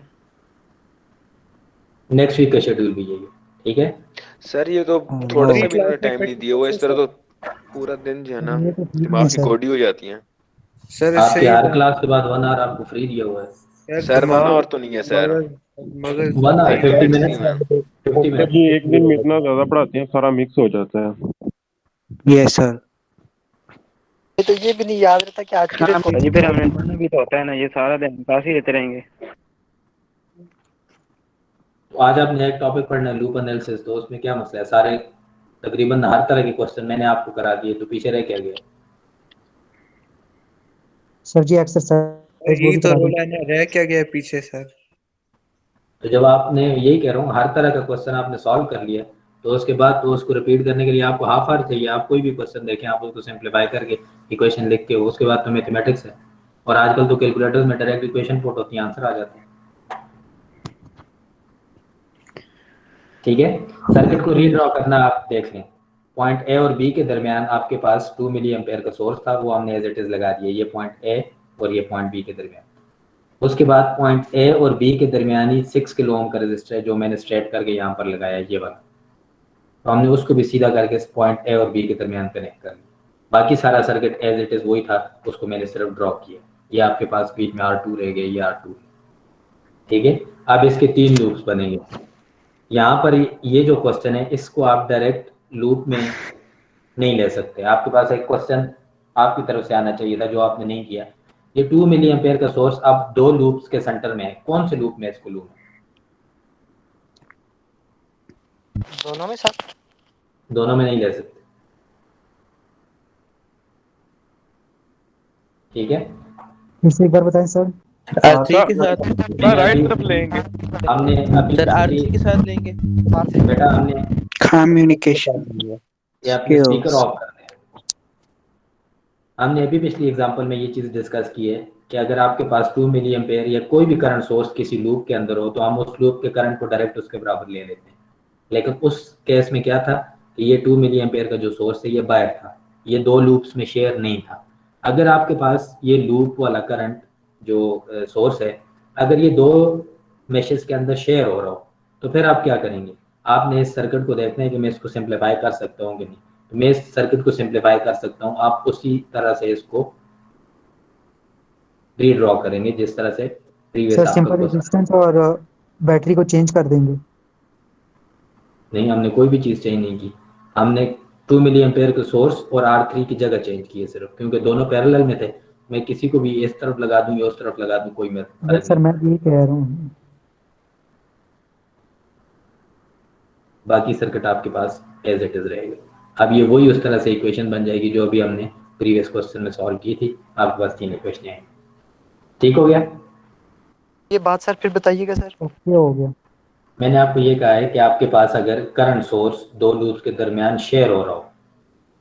नेक्स्ट वीक का शेड्यूल भी यही है, ठीक है सर ये तो थोड़ा सा भी इन्होंने टाइम नहीं दिया हुआ, इस तरह तो पूरा दिन जो है ना ये तो ठीक दिमाग है की सर। कोडी हो जाती है। सर आपके हर क्लास के बाद 1 आवर आपको फ्री दिया हुआ है। सर 1 आवर तो नहीं है सर, मगर 1 आवर 50 नहीं मिनट्स मैम। 50 मिनट। जी एक दिन में इतना ज्यादा पढ़ाते हैं, सारा मिक्स हो जाता है। Yes sir. तो ये भी नहीं याद रहता कि आज की हाँ जी, फिर हमने पढ़ना भी तो होता है ना, ये सारा दिन क्लास ही लेते रहेंगे। तो आज आपने एक टॉपिक पढ़ना है लूप एनालिसिस, तो उसमें क्या मसला है? सारे तकरीबन हर तरह के क्वेश्चन मैंने आपको करा दिए, तो पीछे रह क्या गया? सर जी एक्सरसाइज यही तो रोल है ना, रह क्या गया पीछे सर। तो जब आपने यही कह रहा हूँ हर तरह का क्वेश्चन आपने सॉल्व कर लिया, तो उसके बाद तो उसको रिपीट करने के लिए आपको हाफ आवर चाहिए। आप कोई भी क्वेश्चन देखें, आप उसको सिंप्लीफाई करके इक्वेशन लिख के, उसके बाद तो मैथमेटिक्स है। और आजकल तो कैलकुलेटर में डायरेक्ट इक्वेशन पुट होती है, आंसर आ जाते हैं। ठीक है, सर्किट को रीड्रॉ करना आप देख लें। पॉइंट ए और बी के दरमियान आपके पास 2 मिली एम्पेयर का सोर्स था, वो हमने एज इट इज लगा दिया, ये पॉइंट ए और ये पॉइंट बी के दरमियान। उसके बाद पॉइंट ए और बी के दरमियान ही 6 किलो ओम का रेजिस्टर है, जो मैंने स्ट्रेट करके यहाँ पर लगाया है, ये वाला। तो हमने उसको भी सीधा करके पॉइंट ए और बी के दरमियान कनेक्ट कर लिया। बाकी सारा सर्किट एज इट इज वही था, उसको मैंने सिर्फ ड्रॉ किया। ये आपके पास बीच में R2 रह गया, ये R2। ठीक है, अब इसके 3 लूप्स बनेंगे। यहाँ पर ये जो क्वेश्चन है, इसको आप डायरेक्ट लूप में नहीं ले सकते। आपके पास एक क्वेश्चन आपकी तरफ से आना चाहिए था, जो आपने नहीं किया। ये 2 मिली एम्पेयर का सोर्स अब 2 लूप्स के सेंटर में है, कौन से लूप में इसको लूप? दोनों में सर? दोनों में नहीं ले सकते। ठीक है, फिर से एक बार बताएं सर। R3 के साथ राइट तरफ लेंगे हमने अभी सर, R3 के साथ लेंगे बेटा, हमने कम्युनिकेशन ये अपने स्पीकर ऑफ कर दें। हमने अभी पिछली एग्जांपल में ये चीज़ डिस्कस की है कि अगर आपके पास 2 मिली एम्पेयर या कोई भी करंट सोर्स किसी लूप के अंदर हो, तो हम उस लूप के करंट को डायरेक्ट उसके बराबर ले लेते हैं। लेकिन उस केस में क्या था कि ये 2 मिली एम्पेयर का जो सोर्स है ये बाहर था, ये 2 लूप्स में शेयर नहीं था। अगर आपके पास ये लूप वाला करंट जो सोर्स है, अगर ये 2 मैशेस के अंदर शेयर हो रहा हो, तो फिर आप क्या करेंगे? आपने इस सर्किट को देखना है कि मैं इसको सिंप्लीफाई कर सकता हूँ कि नहीं। तो मैं इस सर्किट को सिंप्लीफाई कर सकता हूँ, आप उसी तरह से इसको रीड्रॉ करेंगे जिस तरह से प्रीवियस सर सिंपल रेजिस्टेंस और बैटरी को चेंज कर देंगे? नहीं, हमने कोई भी चीज़ चेंज नहीं की। हमने 2 मिली एम्पेयर के सोर्स और R3 की जगह चेंज की है सिर्फ, क्योंकि दोनों पैरेलल में थे। मैं किसी को भी इस तरफ लगा दूं या उस तरफ लगा दूं, कोई मेरा सर मैं यही कह रहा हूँ। बाकी सर्किट आपके पास एज इट इज रहेगा। अब ये वही उस तरह से इक्वेशन बन जाएगी जो अभी हमने प्रीवियस क्वेश्चन में सॉल्व की थी। आपके पास 3 इक्वेशन आएंगी। ठीक हो गया? ये बात सर फिर बताइएगा सर। ओके हो गया। मैंने आपको ये कहा है कि आपके पास अगर करंट सोर्स 2 लूप्स के दरमियान शेयर हो रहा हो,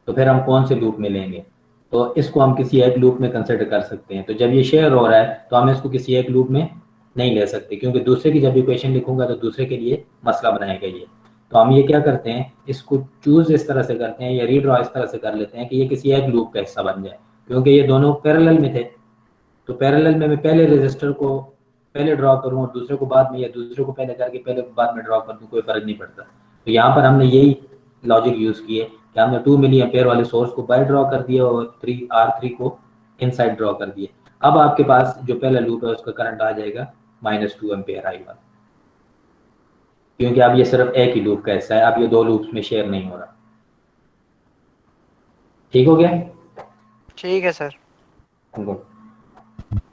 तो फिर हम कौन से लूप में लेंगे? तो इसको हम किसी एक लूप में कंसिडर कर सकते हैं। तो जब ये शेयर हो रहा है तो हम इसको किसी एक लूप में नहीं ले सकते, क्योंकि दूसरे की जब इक्वेशन लिखूंगा तो दूसरे के लिए मसला बनाएगा ये। तो हम ये क्या करते हैं, इसको चूज इस तरह से करते हैं या रीड्रॉ इस तरह से कर लेते हैं कि ये किसी एक लूप का हिस्सा बन जाए, क्योंकि ये दोनों पैरेलल में थे। तो पैरेलल में मैं पहले रेजिस्टर को पहले ड्रॉ करूं और दूसरे को बाद में, या दूसरे को पहले करके पहले को बाद में ड्रॉ कर दूं, कोई फर्क नहीं पड़ता। तो यहाँ पर हमने यही लॉजिक यूज किए कि हमने 2 मिली एम्पेयर वाले सोर्स को बाहर ड्रॉ कर दिया और R3 को इनसाइड ड्रॉ कर दिए। अब आपके पास जो पहला लूप है उसका करंट आ जाएगा -2 एम्पेयर I1, क्योंकि अब ये सिर्फ एक ही लूप का हिस्सा है, अब ये 2 लूप्स में शेयर नहीं हो रहा। ठीक हो गया? ठीक है सर। गुड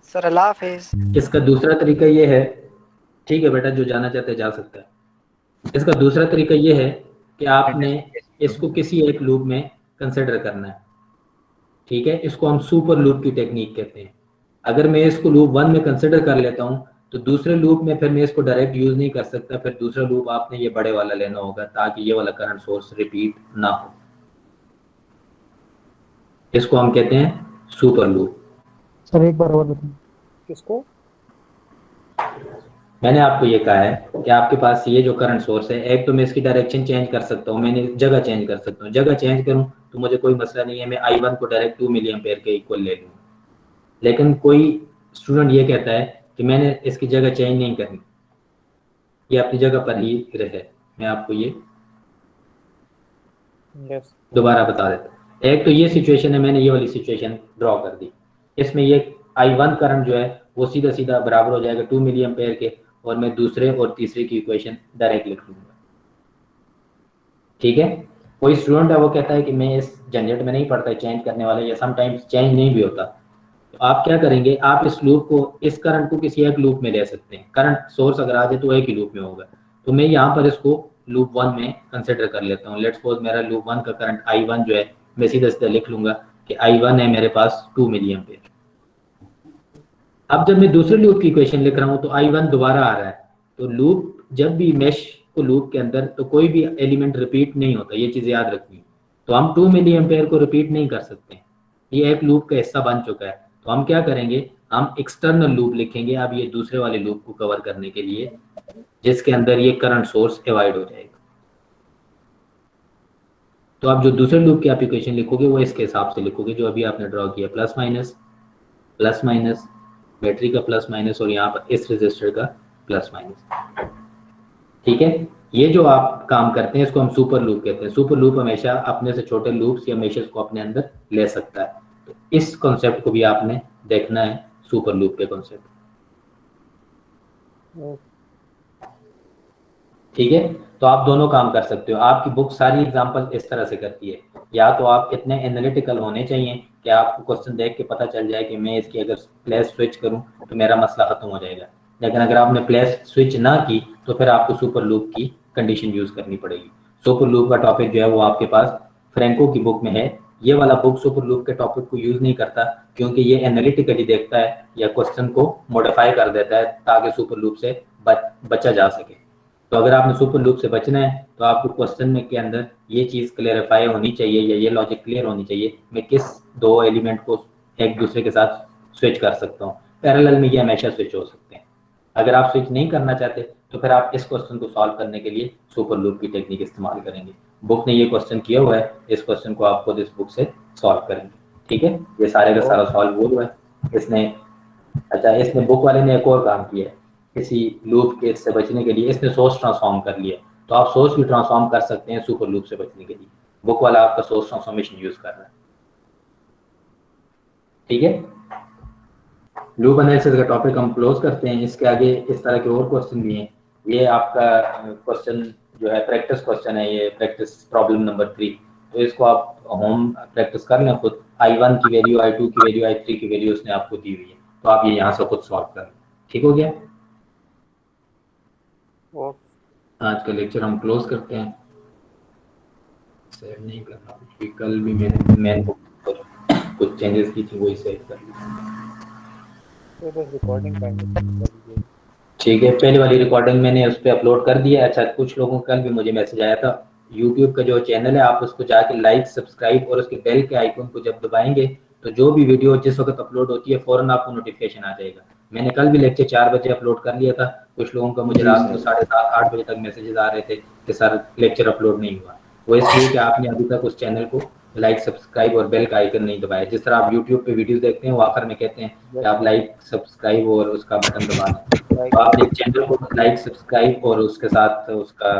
सर अल्लाह हाफिज़। इसका दूसरा तरीका ये है, ठीक है बेटा, जो जाना चाहते हैं जा सकता है। इसका दूसरा तरीका ये है कि आपने इसको किसी एक लूप में कंसिडर करना है। ठीक है, इसको हम सुपर लूप की टेक्निक कहते हैं। अगर मैं इसको लूप 1 में कंसिडर कर लेता हूँ तो दूसरे लूप में फिर मैं इसको डायरेक्ट यूज नहीं कर सकता, फिर दूसरा लूप आपने ये बड़े वाला लेना होगा ताकि ये वाला करंट सोर्स रिपीट ना हो। इसको हम कहते हैं सुपर लूप। सर एक बार और बताएं। किसको? मैंने आपको ये कहा है कि आपके पास ये जो करंट सोर्स है, एक तो मैं इसकी डायरेक्शन चेंज कर सकता हूँ, मैंने जगह चेंज कर सकता हूँ, जगह चेंज करूँ तो मुझे कोई मसला नहीं है, मैं I1 को डायरेक्ट 2 मिली एम्पेयर के इक्वल ले लूँ। लेकिन कोई स्टूडेंट ये कहता है कि मैंने इसकी जगह चेंज नहीं करनी, ये अपनी जगह पर ही रहे। मैं आपको ये दोबारा बता देता हूँ। एक तो ये सिचुएशन है, मैंने ये वाली सिचुएशन ड्रॉ कर दी, इसमें ये I1 करंट जो है वो सीधा सीधा बराबर हो जाएगा 2 मिली एम्पेयर के, और मैं दूसरे और तीसरे की इक्वेशन डायरेक्ट लिख लूंगा। ठीक है, कोई स्टूडेंट है वो कहता है कि मैं इस झंझट में नहीं पड़ता चेंज करने वाला, या समटाइम्स चेंज नहीं भी होता, तो आप क्या करेंगे, आप इस लूप को, इस करंट को किसी एक लूप में ले सकते हैं। करंट सोर्स अगर आ जाए तो एक ही लूप में होगा, तो मैं यहाँ पर इसको लूप 1 में कंसिडर कर लेता हूँ। लेट्स सपोज मेरा लूप 1 का करंट I1 जो है, मैं सीधा सीधा लिख लूंगा कि I1 है मेरे पास 2 मिली एम्पेयर। अब जब मैं दूसरे लूप की इक्वेशन लिख रहा हूँ तो I1 दोबारा आ रहा है, तो लूप जब भी मेश को लूप के अंदर तो कोई भी एलिमेंट रिपीट नहीं होता, ये चीज़ याद रखनी। तो हम 2 मिली एम्पेयर को रिपीट नहीं कर सकते, ये एक लूप का हिस्सा बन चुका है। तो हम क्या करेंगे, हम एक्सटर्नल लूप लिखेंगे अब ये दूसरे वाले लूप को कवर करने के लिए, जिसके अंदर ये करंट सोर्स अवॉइड हो जाएगा। तो आप जो दूसरे लूप की आप इक्वेशन लिखोगे वो इसके हिसाब से लिखोगे जो अभी आपने ड्रॉ किया, प्लस माइनस बैटरी का प्लस माइनस, और यहाँ पर इस रजिस्टर का प्लस माइनस। ठीक है, ये जो आप काम करते हैं इसको हम सुपर लूप कहते हैं। सुपर लूप हमेशा अपने से छोटे लूप्स या मेशेस को अपने अंदर ले सकता है, तो इस कॉन्सेप्ट को भी आपने देखना है, सुपर लूप के कॉन्सेप्ट। ठीक है, तो आप दोनों काम कर सकते हो। आपकी बुक सारी एग्जांपल इस तरह से करती है, या तो आप इतने एनालिटिकल होने चाहिए कि आपको क्वेश्चन देख के पता चल जाए कि मैं इसकी अगर प्लेस स्विच करूं तो मेरा मसला खत्म हो जाएगा। लेकिन अगर आपने प्लेस स्विच ना की तो फिर आपको सुपर लूप की कंडीशन यूज करनी पड़ेगी। सुपर लूप का टॉपिक जो है वो आपके पास फ्रैंको की बुक में है। ये वाला बुक सुपर लूप के टॉपिक को यूज नहीं करता, क्योंकि ये एनालिटिकली देखता है या क्वेश्चन को मॉडिफाई कर देता है ताकि सुपर लूप से बचा जा सके। तो अगर आपने सुपर लूप से बचना है तो आपको क्वेश्चन में के अंदर ये चीज़ क्लेरिफाई होनी चाहिए, या ये लॉजिक क्लियर होनी चाहिए, मैं किस दो एलिमेंट को एक दूसरे के साथ स्विच कर सकता हूँ। पैरेलल में ये हमेशा स्विच हो सकते हैं। अगर आप स्विच नहीं करना चाहते तो फिर आप इस क्वेश्चन को सॉल्व करने के लिए सुपर लूप की टेक्निक इस्तेमाल करेंगे। बुक ने ये क्वेश्चन किया हुआ है, इस क्वेश्चन को आप खुद इस बुक से सॉल्व करेंगे। ठीक है, ये सारे का सारा सॉल्व हुआ है इसने। अच्छा, इसने बुक वाले ने एक और काम किया है, किसी लूप के से बचने के लिए इसने सोर्स ट्रांसफॉर्म कर लिया। तो आप सोर्स भी ट्रांसफॉर्म कर सकते हैं सुपर लूप से बचने के लिए। बुक वाला आपका सोर्स ट्रांसफॉर्मेशन यूज कर रहा है। ठीक है, लूप एनालिसिस का टॉपिक हम क्लोज करते हैं। इसके आगे इस तरह के और क्वेश्चन भी हैं। ये आपका क्वेश्चन जो है प्रैक्टिस क्वेश्चन है, ये प्रैक्टिस प्रॉब्लम नंबर 3। तो इसको आप होम प्रैक्टिस कर लें खुद। I1 की वैल्यू, I2 की वैल्यू, I3 की वैल्यू उसने आपको दी हुई है, तो आप ये यहाँ से खुद सॉल्व कर लें। ठीक हो गया, आज का लेक्चर हम क्लोज करते हैं। सेव नहीं करना क्योंकि कल भी मैंने मेन बुक पर कुछ चेंजेस की थी, वही सेव कर ली। ठीक है, पहले वाली रिकॉर्डिंग मैंने उस पर अपलोड कर दिया। अच्छा, कुछ लोगों का कल भी मुझे मैसेज आया था, यूट्यूब का जो चैनल है आप उसको जाके लाइक, सब्सक्राइब और उसके बेल के आइकन को जब दबाएंगे तो जो भी वीडियो जिस वक्त अपलोड होती है फौरन आपको नोटिफिकेशन आ जाएगा। मैंने कल भी लेक्चर 4 बजे अपलोड कर लिया था। कुछ लोगों का मुझे रात को 7:30 8 बजे तक मैसेजेस आ रहे थे कि सर लेक्चर अपलोड नहीं हुआ। वो इसलिए कि आपने अभी तक उस चैनल को लाइक, सब्सक्राइब और बेल का आइकन नहीं दबाया। जिस तरह आप यूट्यूब पे वीडियोस देखते हैं वो आखिर में कहते हैं कि आप लाइक, सब्सक्राइब और उसका बटन दबाना, तो आप एक चैनल को लाइक, सब्सक्राइब और उसके साथ उसका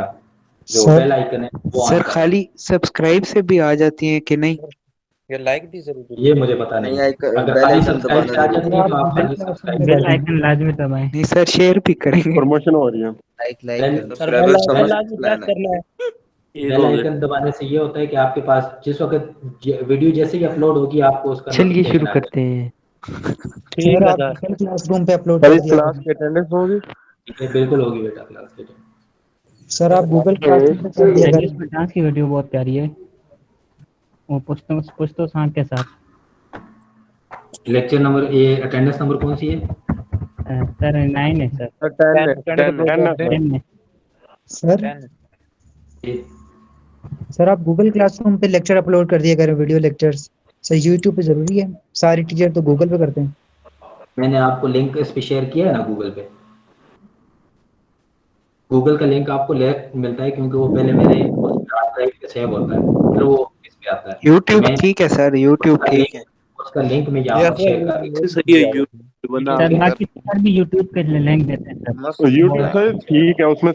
जो बेल आइकन है वो सर खाली सब्सक्राइब से भी आ जाती है कि नहीं? ये लाइक भी जरूरी है? ये मुझे पता नहीं। अगर खाली सब्सक्राइब से आ जाती है तो आप खाली सब्सक्राइब बेल आइकन लाजमी दबाएं। नहीं सर, शेयर भी करेंगे। प्रमोशन हो रही है। बेल आइकन दबाने से ये होता है कि आपके पास जिस वक्त वीडियो जैसे ही अपलोड होगी आपको उसका चलिए शुरू करते हैं। ठीक है, आप क्लासरूम पे अपलोड कर दिया। क्लास की अटेंडेंस होगी? बिल्कुल होगी बेटा, क्लास की अटेंडेंस। सर आप गूगल क्लासरूम पे कर दिया इंग्लिश में डांस की वीडियो बहुत प्यारी है, वो पुश्तो सांग के साथ। लेक्चर नंबर, ये अटेंडेंस नंबर कौन सी है? सर 9 है सर। 10 है सर आप गूगल क्लासरूम पे लेक्चर अपलोड कर दिया करें, वीडियो लेक्चर्स। सर यूट्यूब पे जरूरी है, सारे टीचर तो गूगल पे करते हैं। मैंने आपको लिंक इस पे शेयर किया है ना गूगल पे। गूगल का लिंक आपको मिलता है क्योंकि वो पहले मेरे ड्राइव पे सेव होता है, फिर वो इस पे आता है। यूट्यूब ठीक है सर, यूट्यूब ठीक है। उसका लिंक मैं यहाँ पर शेयर कर रहा हूँ। सही है यूट्यूब बना सर बाकी सर भी यूट्यूब पे लिंक देते हैं सर। यूट्यूब सर ठीक है, उसमें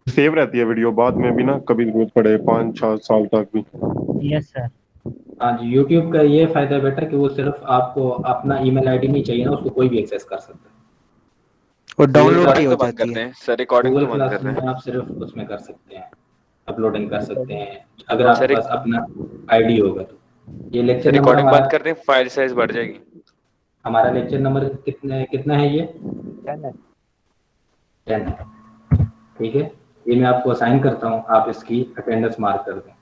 सेव रहती है वीडियो, बाद में भी ना कभी जरूरत पड़े 5-6 साल तक भी। Yes sir. हाँ जी, यूट्यूब का ये फायदा है बेटा कि वो सिर्फ आपको अपना ईमेल आईडी नहीं चाहिए ना, उसको कोई भी एक्सेस कर सकता है। वो डाउनलोड भी रिकॉर्डिंग हो तो बंद जाती करते है। हैं सर, रिकॉर्डिंग तो गूगल बंद कर क्लासरूम रहे में हैं आप सिर्फ उसमें कर सकते हैं, अपलोडिंग कर सकते हैं अगर आपके सर। पास अपना आईडी होगा तो। ये लेक्चर सर नंबर रिकॉर्डिंग हमारा बंद कर दें, फाइल साइज बढ़ जाएगी। हमारा लेक्चर नंबर कितना है ये? 10 है। ठीक है, ये मैं आपको असाइन करता हूँ, आप इसकी अटेंडेंस मार्क कर दें।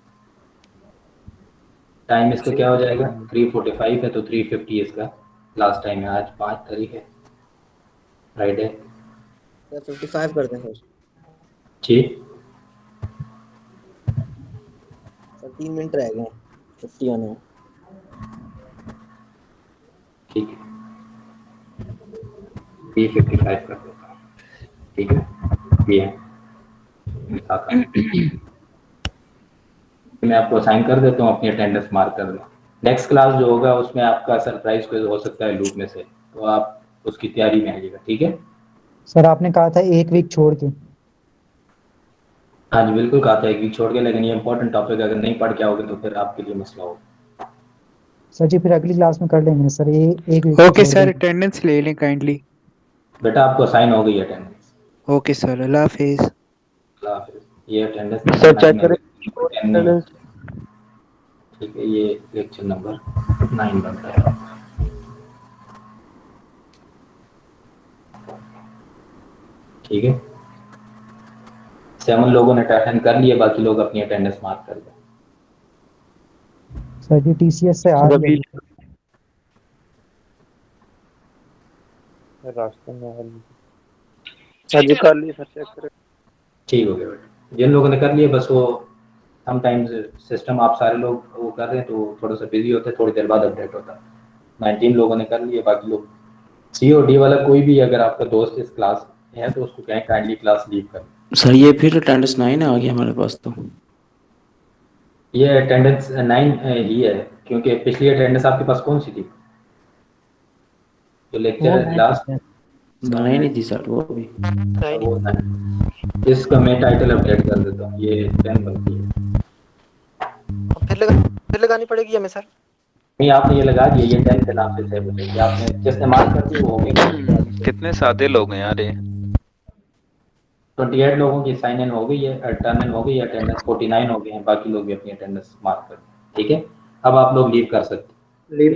टाइम इसका क्या हो जाएगा? 3:45 है तो 3:50 इसका लास्ट टाइम है। आज 5 तारीख है, फ्राइडे। 55 कर दें सर। जी सर 3 मिनट रह गए 50 आने में। ठीक है, 3:55 कर देता हूँ। ठीक है, ये मैं आपको असाइन कर देता हूँ, अपनी अटेंडेंस मार्क कर दें। नेक्स्ट क्लास जो होगा उसमें आपका सरप्राइज क्विज हो सकता है लूप में से, तो आप उसकी तैयारी में आइएगा। ठीक है सर आपने कहा था 1 वीक छोड़ के। हाँ जी बिल्कुल कहा था 1 वीक छोड़ के, लेकिन ये इंपॉर्टेंट टॉपिक अगर नहीं पढ़ के आओगे तो फिर आपके लिए मसला होगा। सर जी फिर अगली क्लास में कर लेंगे सर, ये 1 वीक ओके सर, अटेंडेंस ले लें काइंडली। बेटा आपको असाइन हो गई अटेंडेंस। ओके सर, अल्लाह हाफिज। अल्लाह हाफिज। ये अटेंडेंस सर चेक करें। ठीक है, ये लेक्चर नंबर 9 बनता है। ठीक है, 7 लोगों ने अटेंड कर लिया, बाकी लोग अपनी अटेंडेंस मार्क कर दें। सर जी टीसीएस से आ रही है। रास्ते में सर जी कर ली सर, चेक करें। ठीक हो गया बेटा, जिन लोगों ने कर लिए बस वो समटाइम्स सिस्टम आप सारे लोग वो कर रहे हैं तो थोड़ा सा बिजी होता है, थोड़ी देर बाद अपडेट होता है। 19 लोगों ने कर लिए, बाकी लोग सी और डी वाला कोई भी अगर आपका दोस्त इस क्लास में है तो उसको कहें काइंडली क्लास लीव कर। सर ये फिर अटेंडेंस 9 आ गया हमारे पास तो। ये अटेंडेंस 9 ही है क्योंकि पिछली अटेंडेंस आपके पास कौन सी थी जो लेक्चर लास्ट? 9 ही थी सर वो भी। वो 9। इसका मैं टाइटल अपडेट कर देता हूँ, ये 10 बनती है। फिर लगानी पड़ेगी हमें सर? नहीं आपने ये लगा दिया, ये 10 के नाम से सेव हो जाएगी। आपने जिसने मार्क कर दिया वो हो गया। कितने सादे लोग हैं यार ये। 28 लोगों की साइन इन हो गई है, टर्न इन हो गई है, अटेंडेंस 49 हो गए हैं, बाकी लोग भी अपनी अटेंडेंस मार्क कर। ठीक है, अब आप लोग लीव कर सकते हैं।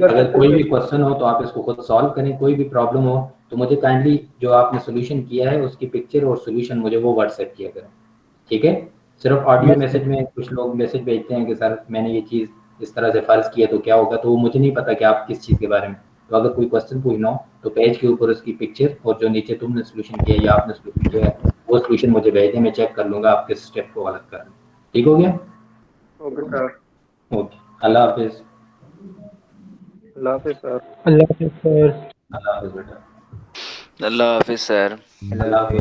अगर कोई भी क्वेश्चन हो तो आप इसको खुद सॉल्व करें, कोई भी प्रॉब्लम हो तो मुझे काइंडली जो आपने सोल्यूशन किया है उसकी पिक्चर और सोल्यूशन मुझे वो व्हाट्सएप किया करें। ठीक है, सिर्फ ऑडियो मैसेज में कुछ लोग मैसेज भेजते हैं कि सर मैंने ये चीज़ इस तरह से फर्ज किया तो क्या होगा, तो वो मुझे नहीं पता कि आप किस चीज़ के बारे में। तो अगर कोई क्वेश्चन पूछना हो तो पेज के ऊपर उसकी पिक्चर और जो नीचे तुमने सोल्यूशन किया या आपने सोल्यूशन किया है वो सोल्यूशन मुझे भेज दें, मैं चेक कर लूँगा आप किस स्टेप को गलत कर रहे हैं। ठीक हो गया? Okay sir. ओके, अल्लाह हाफिज़। अल्लाह हाफिज़ सर। अल्लाह हाफिज़ सर। अल्लाह हाफिज़ बेटा। अल्लाह हाफिज़ सर। अल्लाह हाफिज़।